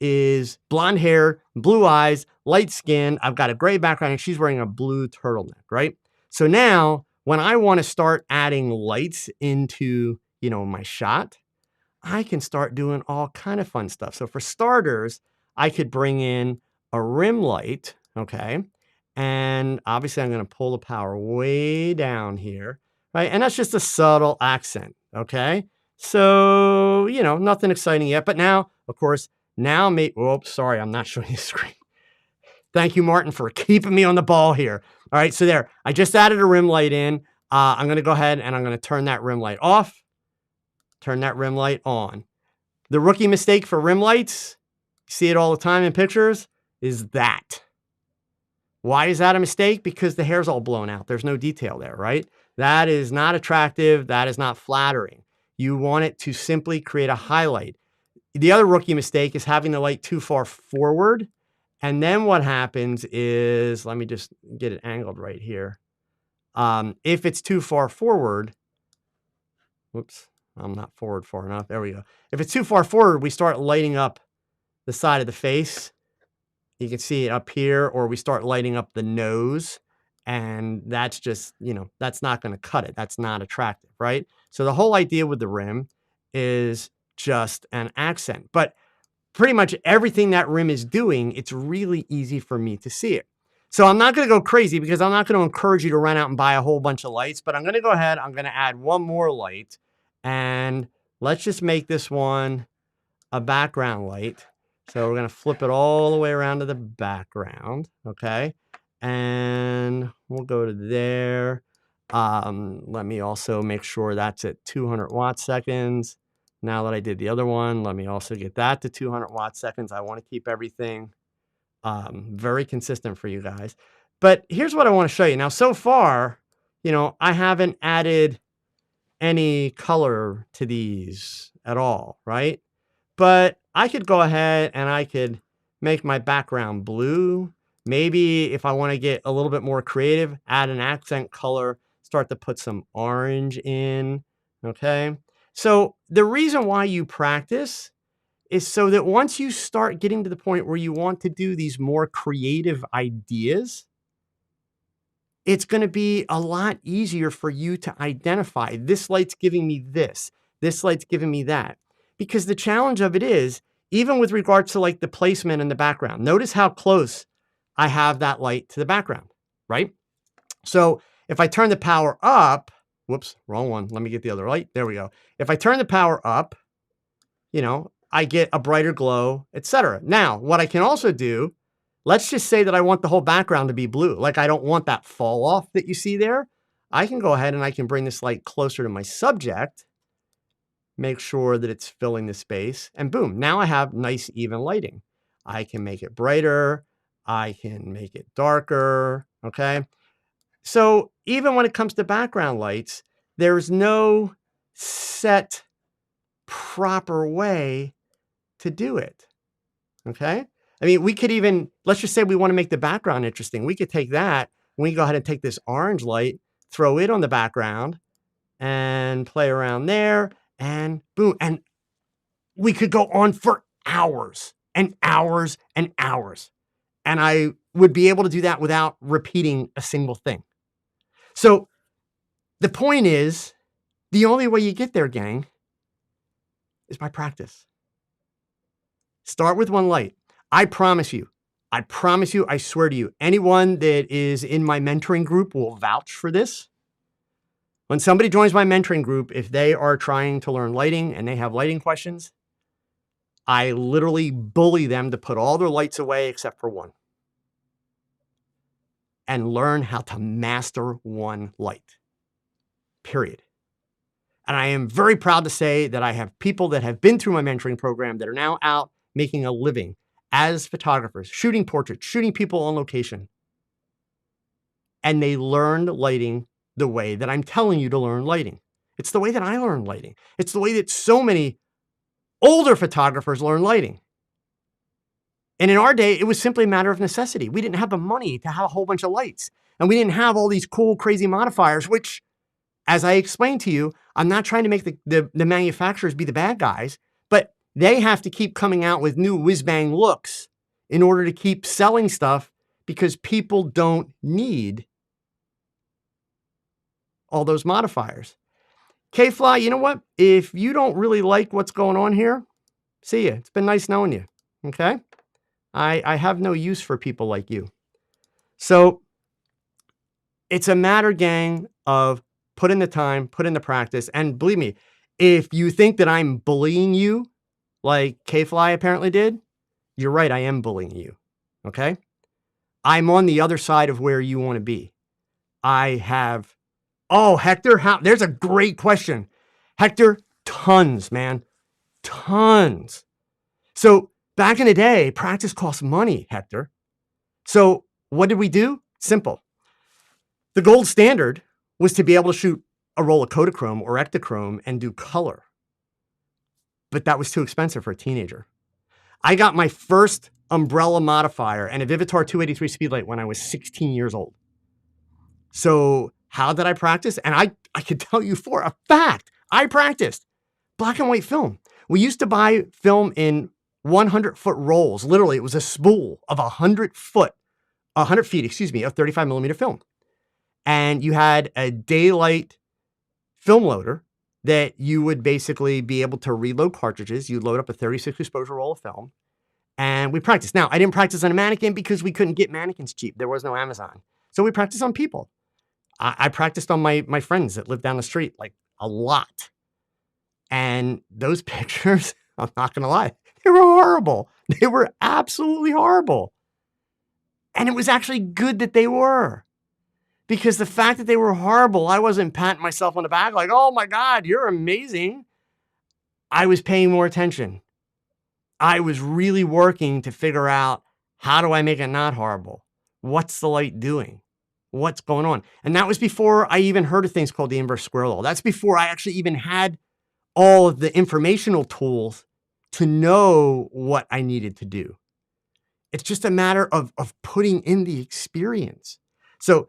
is blonde hair, blue eyes, light skin. I've got a gray background and she's wearing a blue turtleneck, right? So now when I want to start adding lights into, my shot, I can start doing all kind of fun stuff. So for starters, I could bring in a rim light, okay? And obviously I'm going to pull the power way down here, right? And that's just a subtle accent, okay? So, nothing exciting yet. But now, of course, sorry, I'm not showing you the screen. Thank you, Martin, for keeping me on the ball here. All right, so there, I just added a rim light in. I'm going to go ahead and I'm going to turn that rim light off, turn that rim light on. The rookie mistake for rim lights, you see it all the time in pictures, is that. Why is that a mistake? Because the hair's all blown out. There's no detail there, right? That is not attractive. That is not flattering. You want it to simply create a highlight. The other rookie mistake is having the light too far forward. And then what happens is, let me just get it angled right here. If it's too far forward, whoops, I'm not forward far enough. There we go. If it's too far forward, we start lighting up the side of the face. You can see it up here, or we start lighting up the nose. And that's just, you know, that's not going to cut it. That's not attractive, right? So the whole idea with the rim is just an accent. But pretty much everything that rim is doing, it's really easy for me to see it. So I'm not going to go crazy because I'm not going to encourage you to run out and buy a whole bunch of lights, but I'm going to go ahead. I'm going to add one more light, and let's just make this one a background light. So we're going to flip it all the way around to the background. Okay. And we'll go to there. Let me also make sure that's at 200 watt seconds. Now that I did the other one, let me also get that to 200 watt seconds. I want to keep everything very consistent for you guys. But here's what I want to show you. Now, so far, you know, I haven't added any color to these at all, right? But I could go ahead and I could make my background blue. Maybe if I want to get a little bit more creative, add an accent color, start to put some orange in, okay? So the reason why you practice is so that once you start getting to the point where you want to do these more creative ideas, it's going to be a lot easier for you to identify this light's giving me this light's giving me that. Because the challenge of it is, even with regards to like the placement in the background, notice how close I have that light to the background, right? So if I turn the power up, whoops, wrong one. Let me get the other light. There we go. If I turn the power up, you know, I get a brighter glow, etc. Now, what I can also do, let's just say that I want the whole background to be blue. Like I don't want that fall off that you see there. I can go ahead and I can bring this light closer to my subject, make sure that it's filling the space, and boom, now I have nice even lighting. I can make it brighter. I can make it darker, okay? So even when it comes to background lights, there's no set proper way to do it, okay? I mean, we could even, let's just say we want to make the background interesting. We could take that, we can go ahead and take this orange light, throw it on the background, and play around there, and boom. And we could go on for hours and hours and hours. And I would be able to do that without repeating a single thing. So the point is, the only way you get there, gang, is by practice. Start with one light. I promise you, I swear to you, anyone that is in my mentoring group will vouch for this. When somebody joins my mentoring group, if they are trying to learn lighting and they have lighting questions, I literally bully them to put all their lights away except for one and learn how to master one light, period. And I am very proud to say that I have people that have been through my mentoring program that are now out making a living as photographers, shooting portraits, shooting people on location. And they learned lighting the way that I'm telling you to learn lighting. It's the way that I learned lighting. It's the way that so many older photographers learn lighting. And in our day, it was simply a matter of necessity. We didn't have the money to have a whole bunch of lights. And we didn't have all these cool, crazy modifiers, which, as I explained to you, I'm not trying to make the manufacturers be the bad guys, but they have to keep coming out with new whiz-bang looks in order to keep selling stuff because people don't need all those modifiers. K-Fly, you know what? If you don't really like what's going on here, see ya. It's been nice knowing you, okay? I have no use for people like you. So it's a matter, gang, of put in the time, put in the practice. And believe me, if you think that I'm bullying you like K-Fly apparently did, you're right, I am bullying you, okay? I'm on the other side of where you want to be. I have, oh, Hector, there's a great question. Hector, tons, man, tons. So back in the day, practice costs money, Hector. So what did we do? Simple. The gold standard was to be able to shoot a roll of Kodachrome or Ektachrome and do color. But that was too expensive for a teenager. I got my first umbrella modifier and a Vivitar 283 Speedlight when I was 16 years old. So how did I practice? And I can tell you for a fact, I practiced. black and white film. We used to buy film in 100-foot rolls. Literally, it was a spool of 100 feet, of 35 millimeter film. And you had a daylight film loader that you would basically be able to reload cartridges. You load up a 36 exposure roll of film, and we practiced. Now, I didn't practice on a mannequin because we couldn't get mannequins cheap. There was no Amazon. So we practiced on people. I practiced on my friends that lived down the street, like a lot. And those pictures, I'm not going to lie, they were horrible. They were absolutely horrible. And it was actually good that they were. Because the fact that they were horrible, I wasn't patting myself on the back like, oh my God, you're amazing. I was paying more attention. I was really working to figure out, how do I make it not horrible? What's the light doing? What's going on? And that was before I even heard of things called the inverse square law. That's before I actually even had all of the informational tools to know what I needed to do. It's just a matter of putting in the experience. So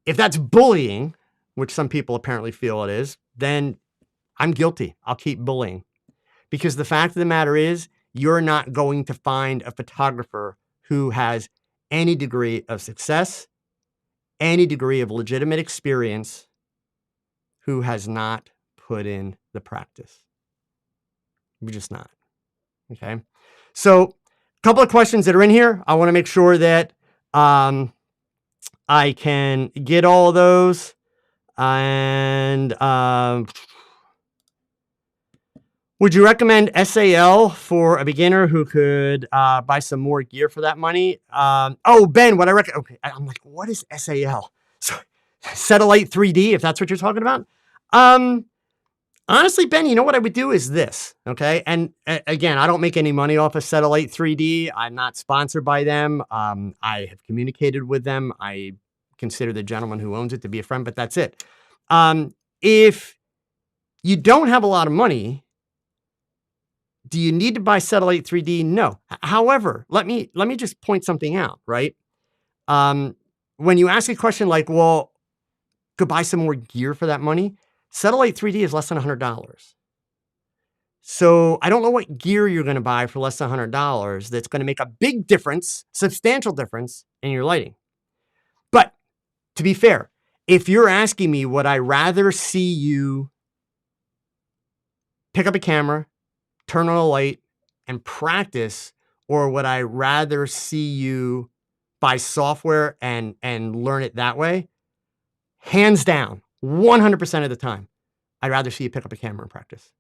if that's bullying, which some people apparently feel it is, then I'm guilty. I'll keep bullying. Because the fact of the matter is, you're not going to find a photographer who has any degree of success, any degree of legitimate experience, who has not put in the practice. You're just not. Okay. So a couple of questions that are in here. I want to make sure that I can get all of those. And would you recommend SAL for a beginner who could buy some more gear for that money? Oh, Ben, what I recommend. Okay, I'm like, what is SAL? So, Set.a.light 3D, if that's what you're talking about. Honestly, Ben, you know what I would do is this, okay? And again, I don't make any money off of Set.a.light 3D. I'm not sponsored by them. I have communicated with them. I consider the gentleman who owns it to be a friend, but that's it. If you don't have a lot of money, do you need to buy Set.a.light 3D? No. However, let me just point something out, right? When you ask a question like, well, could buy some more gear for that money? Set.a.light 3D is less than $100. So I don't know what gear you're going to buy for less than $100 that's going to make a big difference, substantial difference in your lighting. But to be fair, if you're asking me, would I rather see you pick up a camera, turn on a light, and practice, or would I rather see you buy software and learn it that way? Hands down, 100% of the time, I'd rather see you pick up a camera and practice.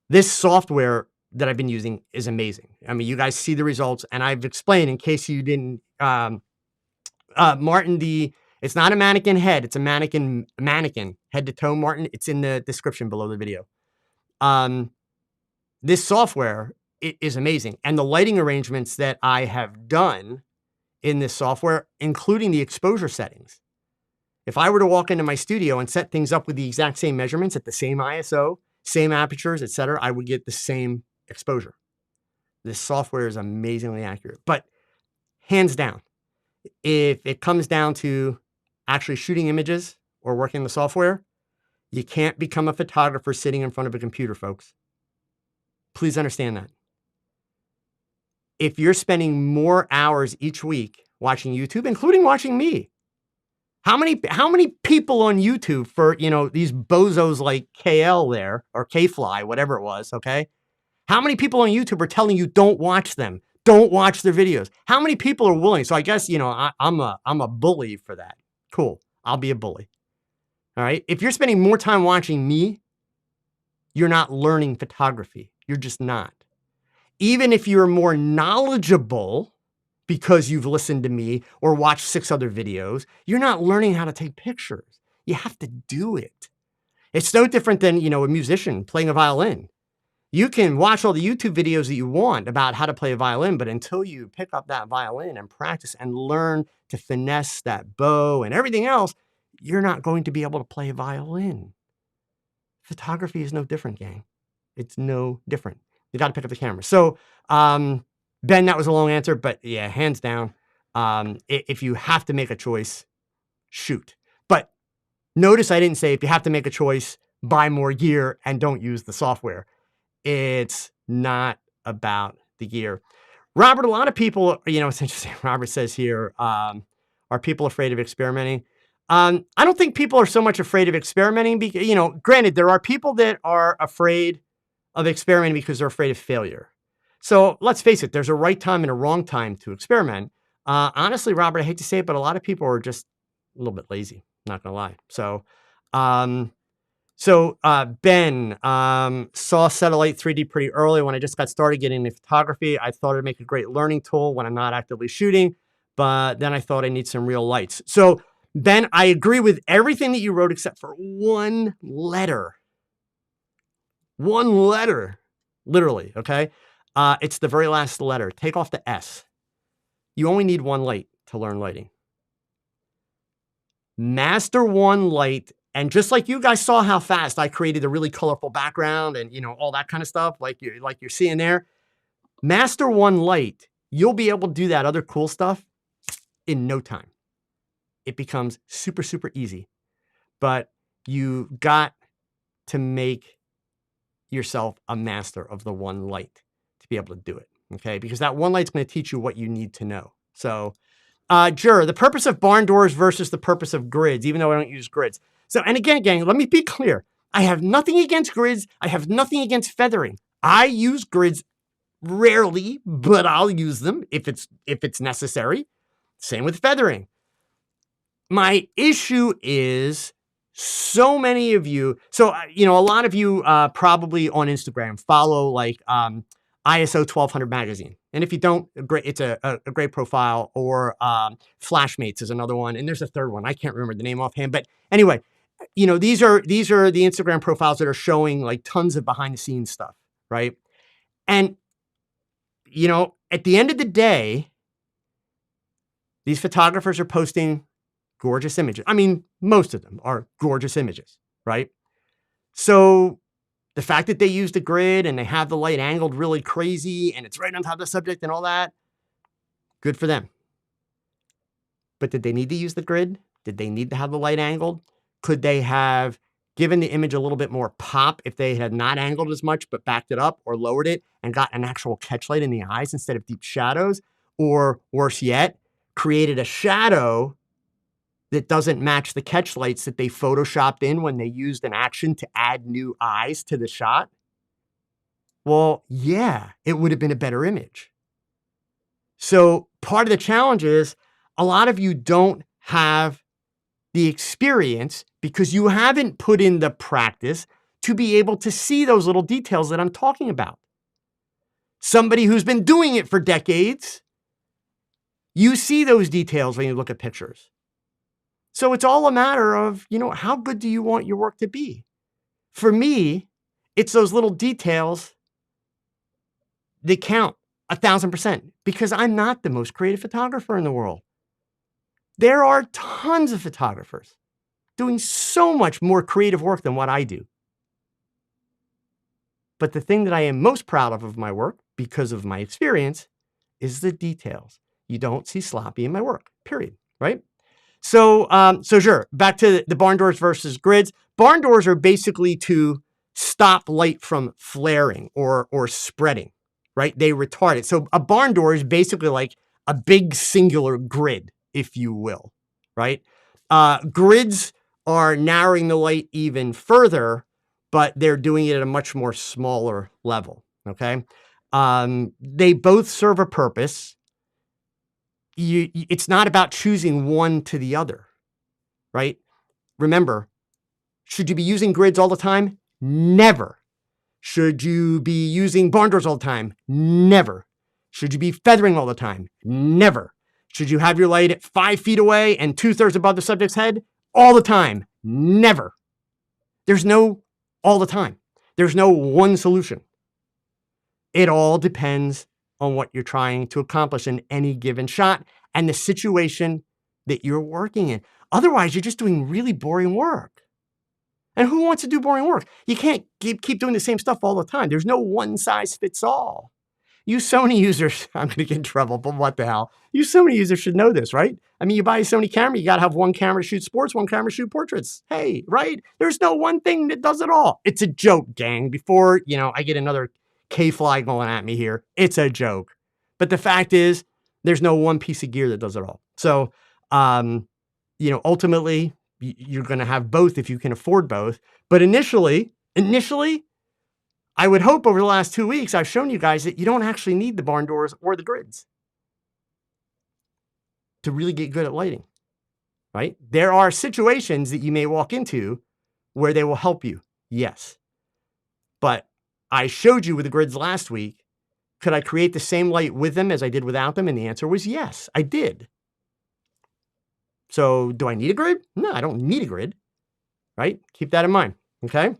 This software that I've been using is amazing. I mean, you guys see the results, and I've explained, in case you didn't, Martin, it's not a mannequin head, it's a mannequin head to toe, Martin. It's in the description below the video. This software, it is amazing. And the lighting arrangements that I have done in this software, including the exposure settings. If I were to walk into my studio and set things up with the exact same measurements at the same ISO, same apertures, etc., I would get the same exposure. This software is amazingly accurate. But hands down, if it comes down to actually shooting images or working the software, you can't become a photographer sitting in front of a computer, folks. Please understand that. If you're spending more hours each week watching YouTube, including watching me, how many people on YouTube for, these bozos like KL there, or K-Fly, whatever it was, okay? How many people on YouTube are telling you don't watch them? Don't watch their videos. How many people are willing? So I guess, I'm a bully for that. Cool. I'll be a bully. All right. If you're spending more time watching me, you're not learning photography. You're just not. Even if you're more knowledgeable because you've listened to me or watched 6 other videos, you're not learning how to take pictures. You have to do it. It's no different than, a musician playing a violin. You can watch all the YouTube videos that you want about how to play a violin, but until you pick up that violin and practice and learn to finesse that bow and everything else, you're not going to be able to play a violin. Photography is no different, gang. It's no different. You got to pick up the camera. So, Ben, that was a long answer, but yeah, hands down, if you have to make a choice, shoot. But notice I didn't say if you have to make a choice, buy more gear and don't use the software. It's not about the gear. Robert, a lot of people, it's interesting. Robert says here, are people afraid of experimenting? I don't think people are so much afraid of experimenting because, granted, there are people that are afraid of experimenting because they're afraid of failure. So let's face it, there's a right time and a wrong time to experiment. Honestly, Robert, I hate to say it, but a lot of people are just a little bit lazy, not gonna lie. So, Ben saw Set.a.light 3D pretty early when I just got started getting into photography. I thought it'd make a great learning tool when I'm not actively shooting, but then I thought I need some real lights. So Ben, I agree with everything that you wrote except for one letter. One letter, literally, okay? It's the very last letter. Take off the S. You only need one light to learn lighting. Master one light. And just like you guys saw how fast I created a really colorful background and, all that kind of stuff like you're seeing there. Master one light, you'll be able to do that other cool stuff in no time. It becomes super, super easy. But you got to make yourself a master of the one light to be able to do it, okay? Because that one light's going to teach you what you need to know. So, the purpose of barn doors versus the purpose of grids, even though I don't use grids. So, and again, gang, let me be clear. I have nothing against grids. I have nothing against feathering. I use grids rarely, but I'll use them if it's necessary. Same with feathering. My issue is so many of you, a lot of you probably on Instagram follow like ISO 1200 magazine. And if you don't, it's a great profile, or Flashmates is another one. And there's a third one. I can't remember the name offhand. But anyway, these are the Instagram profiles that are showing like tons of behind the scenes stuff, right? And, at the end of the day, these photographers are posting gorgeous images. I mean, most of them are gorgeous images, right? So the fact that they used a grid and they have the light angled really crazy and it's right on top of the subject and all that, good for them. But did they need to use the grid? Did they need to have the light angled? Could they have given the image a little bit more pop if they had not angled as much but backed it up or lowered it and got an actual catch light in the eyes instead of deep shadows? Or worse yet, created a shadow that doesn't match the catch lights that they photoshopped in when they used an action to add new eyes to the shot? Well, yeah, it would have been a better image. So part of the challenge is a lot of you don't have the experience because you haven't put in the practice to be able to see those little details that I'm talking about. Somebody who's been doing it for decades, you see those details when you look at pictures. So it's all a matter of, how good do you want your work to be? For me, it's those little details that count 1,000% because I'm not the most creative photographer in the world. There are tons of photographers doing so much more creative work than what I do. But the thing that I am most proud of my work, because of my experience, is the details. You don't see sloppy in my work, period, right? So sure, back to the barn doors versus grids. Barn doors are basically to stop light from flaring or spreading, right? They retard it. So a barn door is basically like a big singular grid, if you will, right? Grids are narrowing the light even further, but they're doing it at a much more smaller level, okay? They both serve a purpose. It's not about choosing one to the other, right? Remember, should you be using grids all the time? Never. Should you be using barn doors all the time? Never. Should you be feathering all the time? Never. Should you have your light at 5 feet away and 2/3 above the subject's head? All the time? Never. There's no all the time. There's no one solution. It all depends on what you're trying to accomplish in any given shot and the situation that you're working in. Otherwise, you're just doing really boring work. And who wants to do boring work? You can't keep doing the same stuff all the time. There's no one size fits all. You Sony users, I'm going to get in trouble, but what the hell? You Sony users should know this, right? I mean, you buy a Sony camera, you got to have one camera to shoot sports, one camera to shoot portraits. Hey, right? There's no one thing that does it all. It's a joke, gang. Before, I get another K-fly going at me here, it's a joke. But the fact is, there's no one piece of gear that does it all. So, ultimately, you're going to have both if you can afford both. But initially, I would hope over the last 2 weeks, I've shown you guys that you don't actually need the barn doors or the grids to really get good at lighting, right? There are situations that you may walk into where they will help you, yes. But I showed you with the grids last week, could I create the same light with them as I did without them? And the answer was yes, I did. So do I need a grid? No, I don't need a grid, right? Keep that in mind, okay?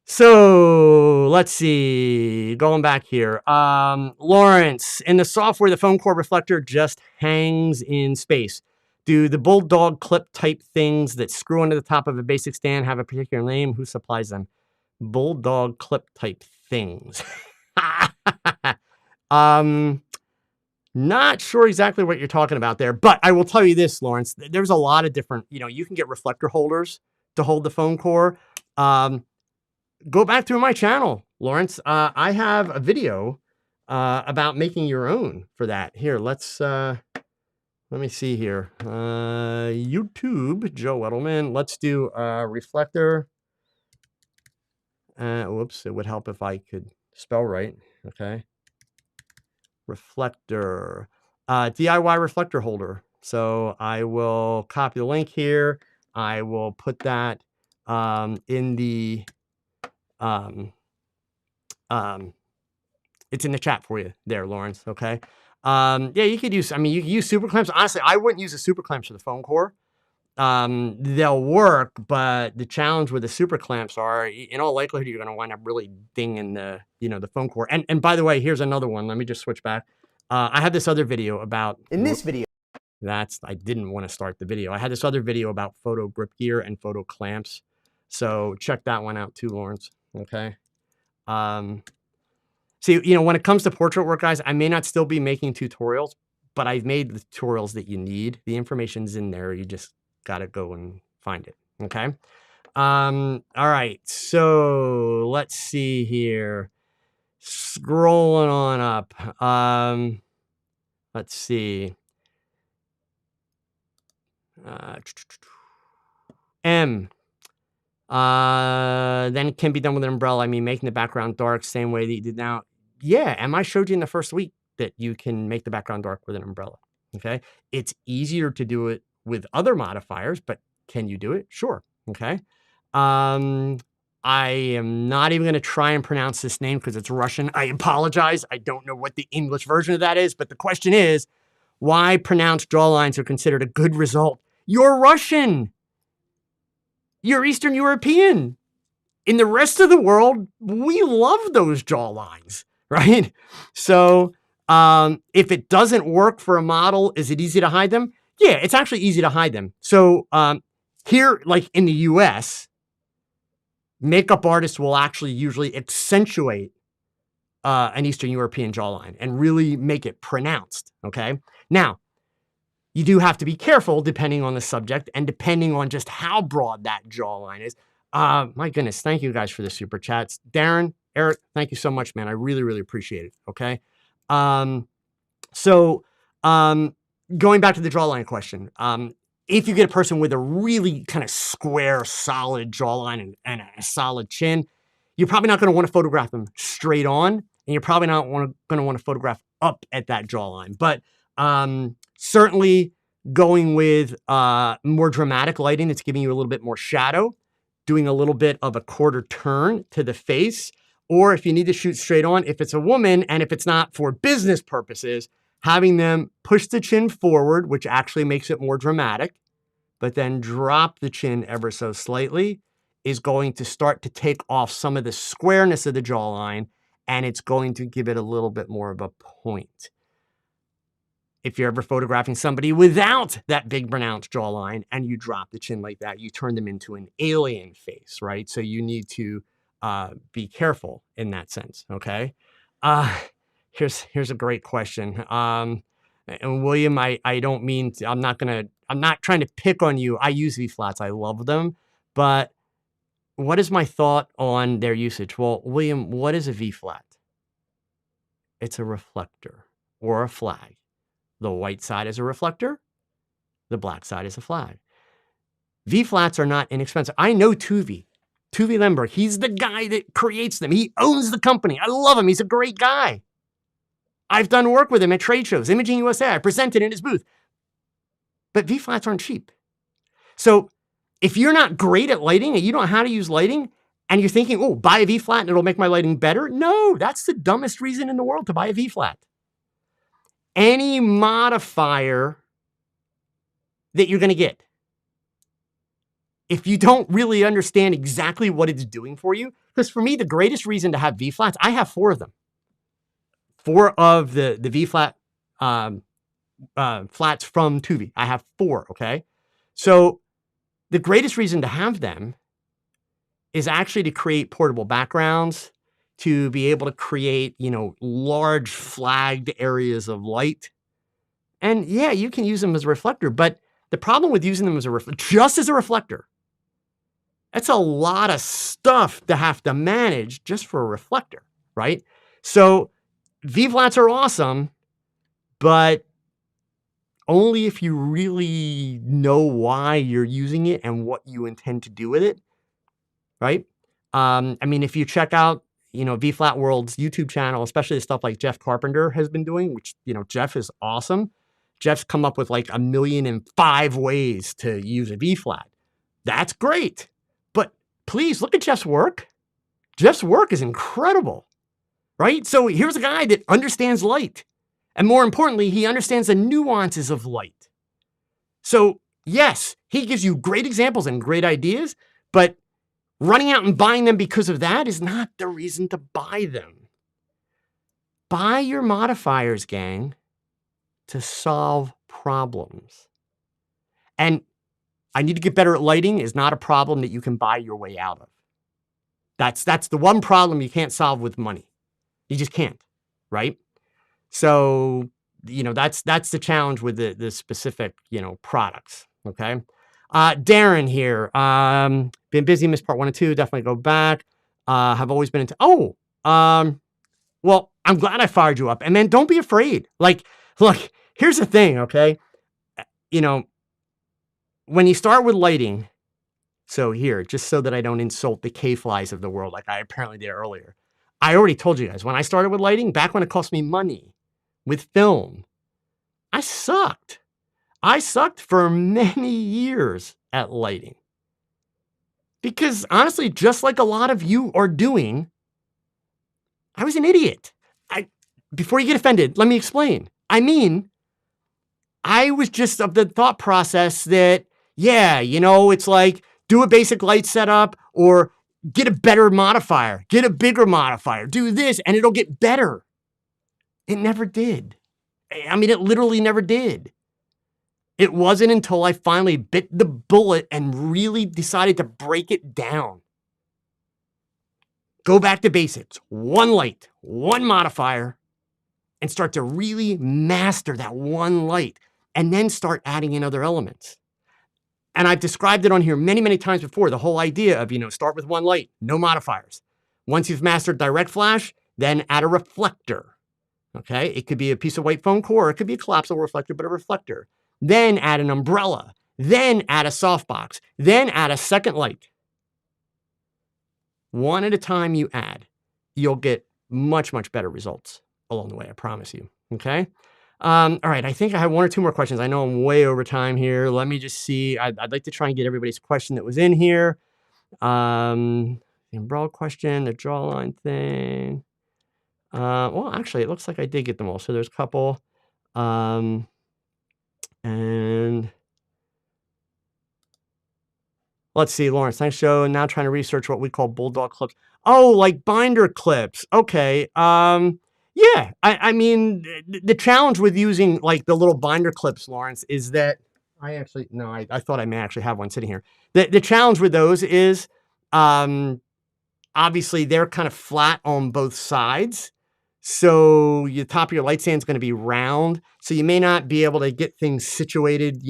So let's see, going back here. Lawrence, in the software, the phone core reflector just hangs in space. Do the bulldog clip type things that screw onto the top of a basic stand have a particular name? Who supplies them? Bulldog clip type things. Not sure exactly what you're talking about there, but I will tell you this, Lawrence, there's a lot of different, you can get reflector holders to hold the phone core. Go back through my channel, Lawrence. I have a video about making your own for that. Here, let me see here. YouTube, Joe Edelman. Let's do reflector. Whoops, it would help if I could spell right. Okay. Reflector. DIY reflector holder. So I will copy the link here. I will put that in the it's in the chat for you there, Lawrence. Okay. Yeah, you could use, you can use super clamps. Honestly, I wouldn't use the super clamps for the phone core. They'll work, but the challenge with the super clamps are, in all likelihood, you're going to wind up really dinging the, the phone core. And by the way, here's another one. Let me just switch back. I have this other video about, in this video, I didn't want to start the video. I had this other video about photo grip gear and photo clamps. So check that one out too, Lawrence. Okay. See, when it comes to portrait work, guys, I may not still be making tutorials, but I've made the tutorials that you need. The information's in there. You just got to go and find it. Okay. All right. So let's see here. Scrolling on up. Let's see. M. Then it can be done with an umbrella. Making the background dark, same way that you did now. Yeah, and I showed you in the first week that you can make the background dark with an umbrella. Okay. It's easier to do it with other modifiers, but can you do it? Sure. Okay. I am not even going to try and pronounce this name because it's Russian. I apologize. I don't know what the English version of that is, but the question is, why pronounced jawlines are considered a good result? You're Russian. You're Eastern European. In the rest of the world, we love those jawlines, right? So if it doesn't work for a model, is it easy to hide them? Yeah, it's actually easy to hide them. So here, like in the US, makeup artists will actually usually accentuate an Eastern European jawline and really make it pronounced, okay? Now, you do have to be careful depending on the subject and depending on just how broad that jawline is. My goodness, thank you guys for the super chats. Darren, Eric, thank you so much, man. I really, really appreciate it, okay? Going back to the jawline question, if you get a person with a really kind of square, solid jawline and a solid chin, you're probably not going to want to photograph them straight on, and you're probably not going to want to photograph up at that jawline. But certainly going with more dramatic lighting that's giving you a little bit more shadow, doing a little bit of a quarter turn to the face, or if you need to shoot straight on, if it's a woman and if it's not for business purposes, having them push the chin forward, which actually makes it more dramatic, but then drop the chin ever so slightly, is going to start to take off some of the squareness of the jawline, and it's going to give it a little bit more of a point. If you're ever photographing somebody without that big pronounced jawline and you drop the chin like that, you turn them into an alien face, right? So you need to be careful in that sense, okay? Here's a great question. And William, I don't mean to, I'm not trying to pick on you. I use V-flats. I love them. But what is my thought on their usage? Well, William, what is a V-flat? It's a reflector or a flag. The white side is a reflector. The black side is a flag. V-flats are not inexpensive. I know Tuvey Lemberg. He's the guy that creates them. He owns the company. I love him. He's a great guy. I've done work with him at trade shows, Imaging USA. I presented in his booth. But V-flats aren't cheap. So if you're not great at lighting and you don't know how to use lighting, and you're thinking, oh, buy a V-flat and it'll make my lighting better. No, that's the dumbest reason in the world to buy a V-flat. Any modifier that you're going to get, if you don't really understand exactly what it's doing for you, because for me, the greatest reason to have V-flats, I have 4 of them. 4 of the V-flat flats from Tuvey. I have 4, okay? So the greatest reason to have them is actually to create portable backgrounds, to be able to create, large flagged areas of light. And yeah, you can use them as a reflector, but the problem with using them as just as a reflector, that's a lot of stuff to have to manage just for a reflector, right? So V-flats are awesome, but only if you really know why you're using it and what you intend to do with it, right? If you check out, V-Flat World's YouTube channel, especially the stuff like Jeff Carpenter has been doing, which, Jeff is awesome. Jeff's come up with like 1,000,005 ways to use a V-flat. That's great. But please look at Jeff's work. Jeff's work is incredible, right? So here's a guy that understands light. And more importantly, he understands the nuances of light. So yes, he gives you great examples and great ideas, but running out and buying them because of that is not the reason to buy them. Buy your modifiers, gang, to solve problems. And I need to get better at lighting is not a problem that you can buy your way out of. That's the one problem you can't solve with money. You just can't, right? So, that's the challenge with the specific, products, okay? Darren here, been busy, missed part 1 and 2, definitely go back. Have always been into, well, I'm glad I fired you up. And man, don't be afraid. Like, look, here's the thing, okay? When you start with lighting, so here, just so that I don't insult the K-flies of the world like I apparently did earlier, I already told you guys, when I started with lighting, back when it cost me money with film, I sucked. I sucked for many years at lighting. Because honestly, just like a lot of you are doing, I was an idiot. Before you get offended, let me explain. I was just of the thought process that, it's like do a basic light setup or get a better modifier, get a bigger modifier, do this, and it'll get better. It never did. It literally never did. It wasn't until I finally bit the bullet and really decided to break it down. Go back to basics. 1 light, 1 modifier, and start to really master that 1 light, and then start adding in other elements. And I've described it on here many, many times before, the whole idea of, start with 1 light, no modifiers. Once you've mastered direct flash, then add a reflector. Okay, it could be a piece of white foam core, it could be a collapsible reflector, but a reflector. Then add an umbrella, then add a softbox, then add a second light. 1 at a time you add, you'll get much, much better results along the way, I promise you, okay? All right, I think I have 1 or 2 more questions. I know I'm way over time here. Let me just see. I'd like to try and get everybody's question that was in here. The umbrella question, the jawline thing. Well, actually, it looks like I did get them all. So there's a couple. And let's see, Lawrence, thanks, Joe. Now trying to research what we call bulldog clips. Oh, like binder clips. Okay. Yeah, the challenge with using like the little binder clips, Lawrence, is that I thought I may actually have one sitting here. The challenge with those is obviously they're kind of flat on both sides. So the top of your light stand is going to be round. So you may not be able to get things situated,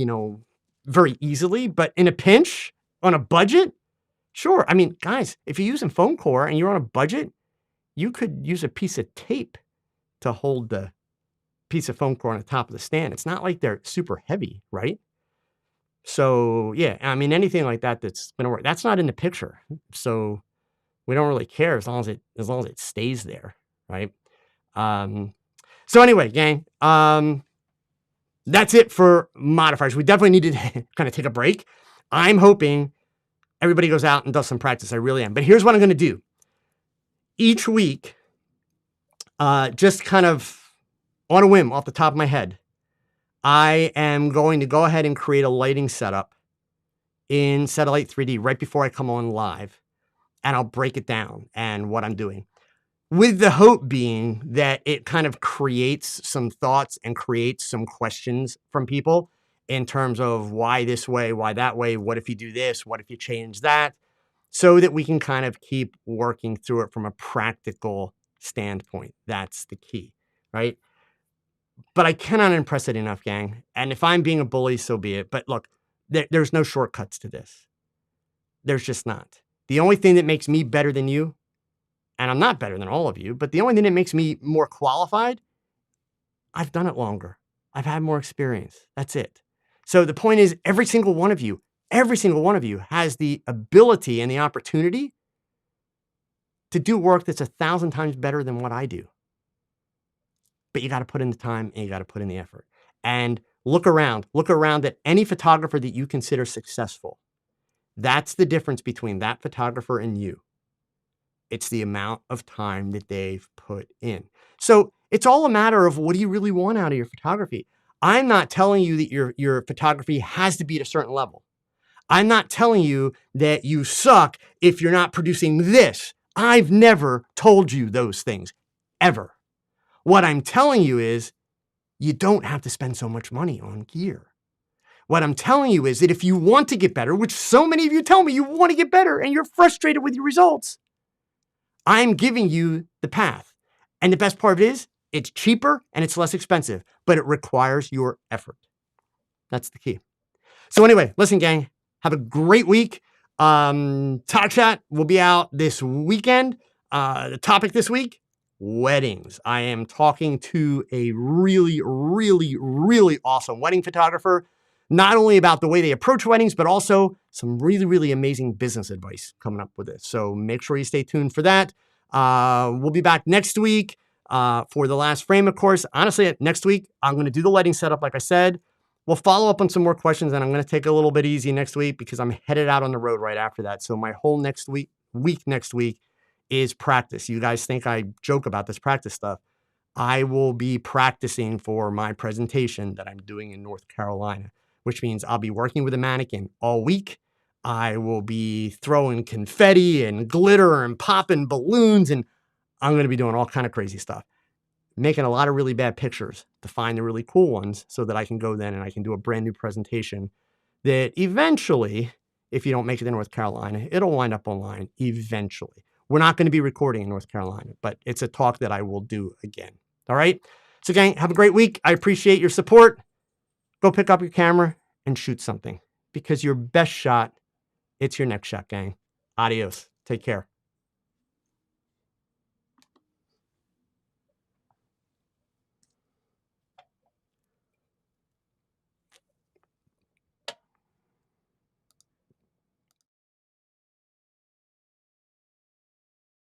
very easily, but in a pinch on a budget, sure. I mean, guys, if you're using foam core and you're on a budget, you could use a piece of tape to hold the piece of foam core on the top of the stand. It's not like they're super heavy, right? So yeah, I mean, anything like that that's going to work. That's not in the picture. So we don't really care as long as it stays there, right? So anyway, gang, that's it for modifiers. We definitely need to kind of take a break. I'm hoping everybody goes out and does some practice. I really am. But here's what I'm going to do. Each week, just kind of on a whim off the top of my head, I am going to go ahead and create a lighting setup in Set.a.light 3D right before I come on live. And I'll break it down and what I'm doing, with the hope being that it kind of creates some thoughts and creates some questions from people in terms of why this way, why that way, what if you do this, what if you change that, so that we can kind of keep working through it from a practical standpoint. That's the key, right? But I cannot impress it enough, gang. And if I'm being a bully, so be it. But look, there's no shortcuts to this. There's just not. The only thing that makes me better than you, and I'm not better than all of you, but the only thing that makes me more qualified, I've done it longer. I've had more experience. That's it. So the point is, every single one of you has the ability and the opportunity to do work that's 1,000 times better than what I do. But you got to put in the time and you got to put in the effort. And look around at any photographer that you consider successful. That's the difference between that photographer and you. It's the amount of time that they've put in. So it's all a matter of, what do you really want out of your photography? I'm not telling you that your photography has to be at a certain level. I'm not telling you that you suck if you're not producing this. I've never told you those things, ever. What I'm telling you is, you don't have to spend so much money on gear. What I'm telling you is that if you want to get better, which so many of you tell me you want to get better and you're frustrated with your results, I'm giving you the path. And the best part of it is, it's cheaper and it's less expensive, but it requires your effort. That's the key. So anyway, listen, gang, have a great week. TOGCHAT will be out this weekend. The topic this week, weddings. I am talking to a really, really, really awesome wedding photographer, not only about the way they approach weddings, but also some really, really amazing business advice coming up with this. So make sure you stay tuned for that. We'll be back next week for the last frame, of course. Honestly, next week, I'm going to do the lighting setup, like I said. We'll follow up on some more questions, and I'm going to take a little bit easy next week because I'm headed out on the road right after that. So my whole next week is practice. You guys think I joke about this practice stuff. I will be practicing for my presentation that I'm doing in North Carolina, which means I'll be working with a mannequin all week. I will be throwing confetti and glitter and popping balloons, and I'm going to be doing all kind of crazy stuff, making a lot of really bad pictures to find the really cool ones so that I can go then and I can do a brand new presentation that eventually, if you don't make it to North Carolina, it'll wind up online eventually. We're not going to be recording in North Carolina, but it's a talk that I will do again. All right. So gang, have a great week. I appreciate your support. Go pick up your camera and shoot something, because your best shot, it's your next shot, gang. Adios. Take care.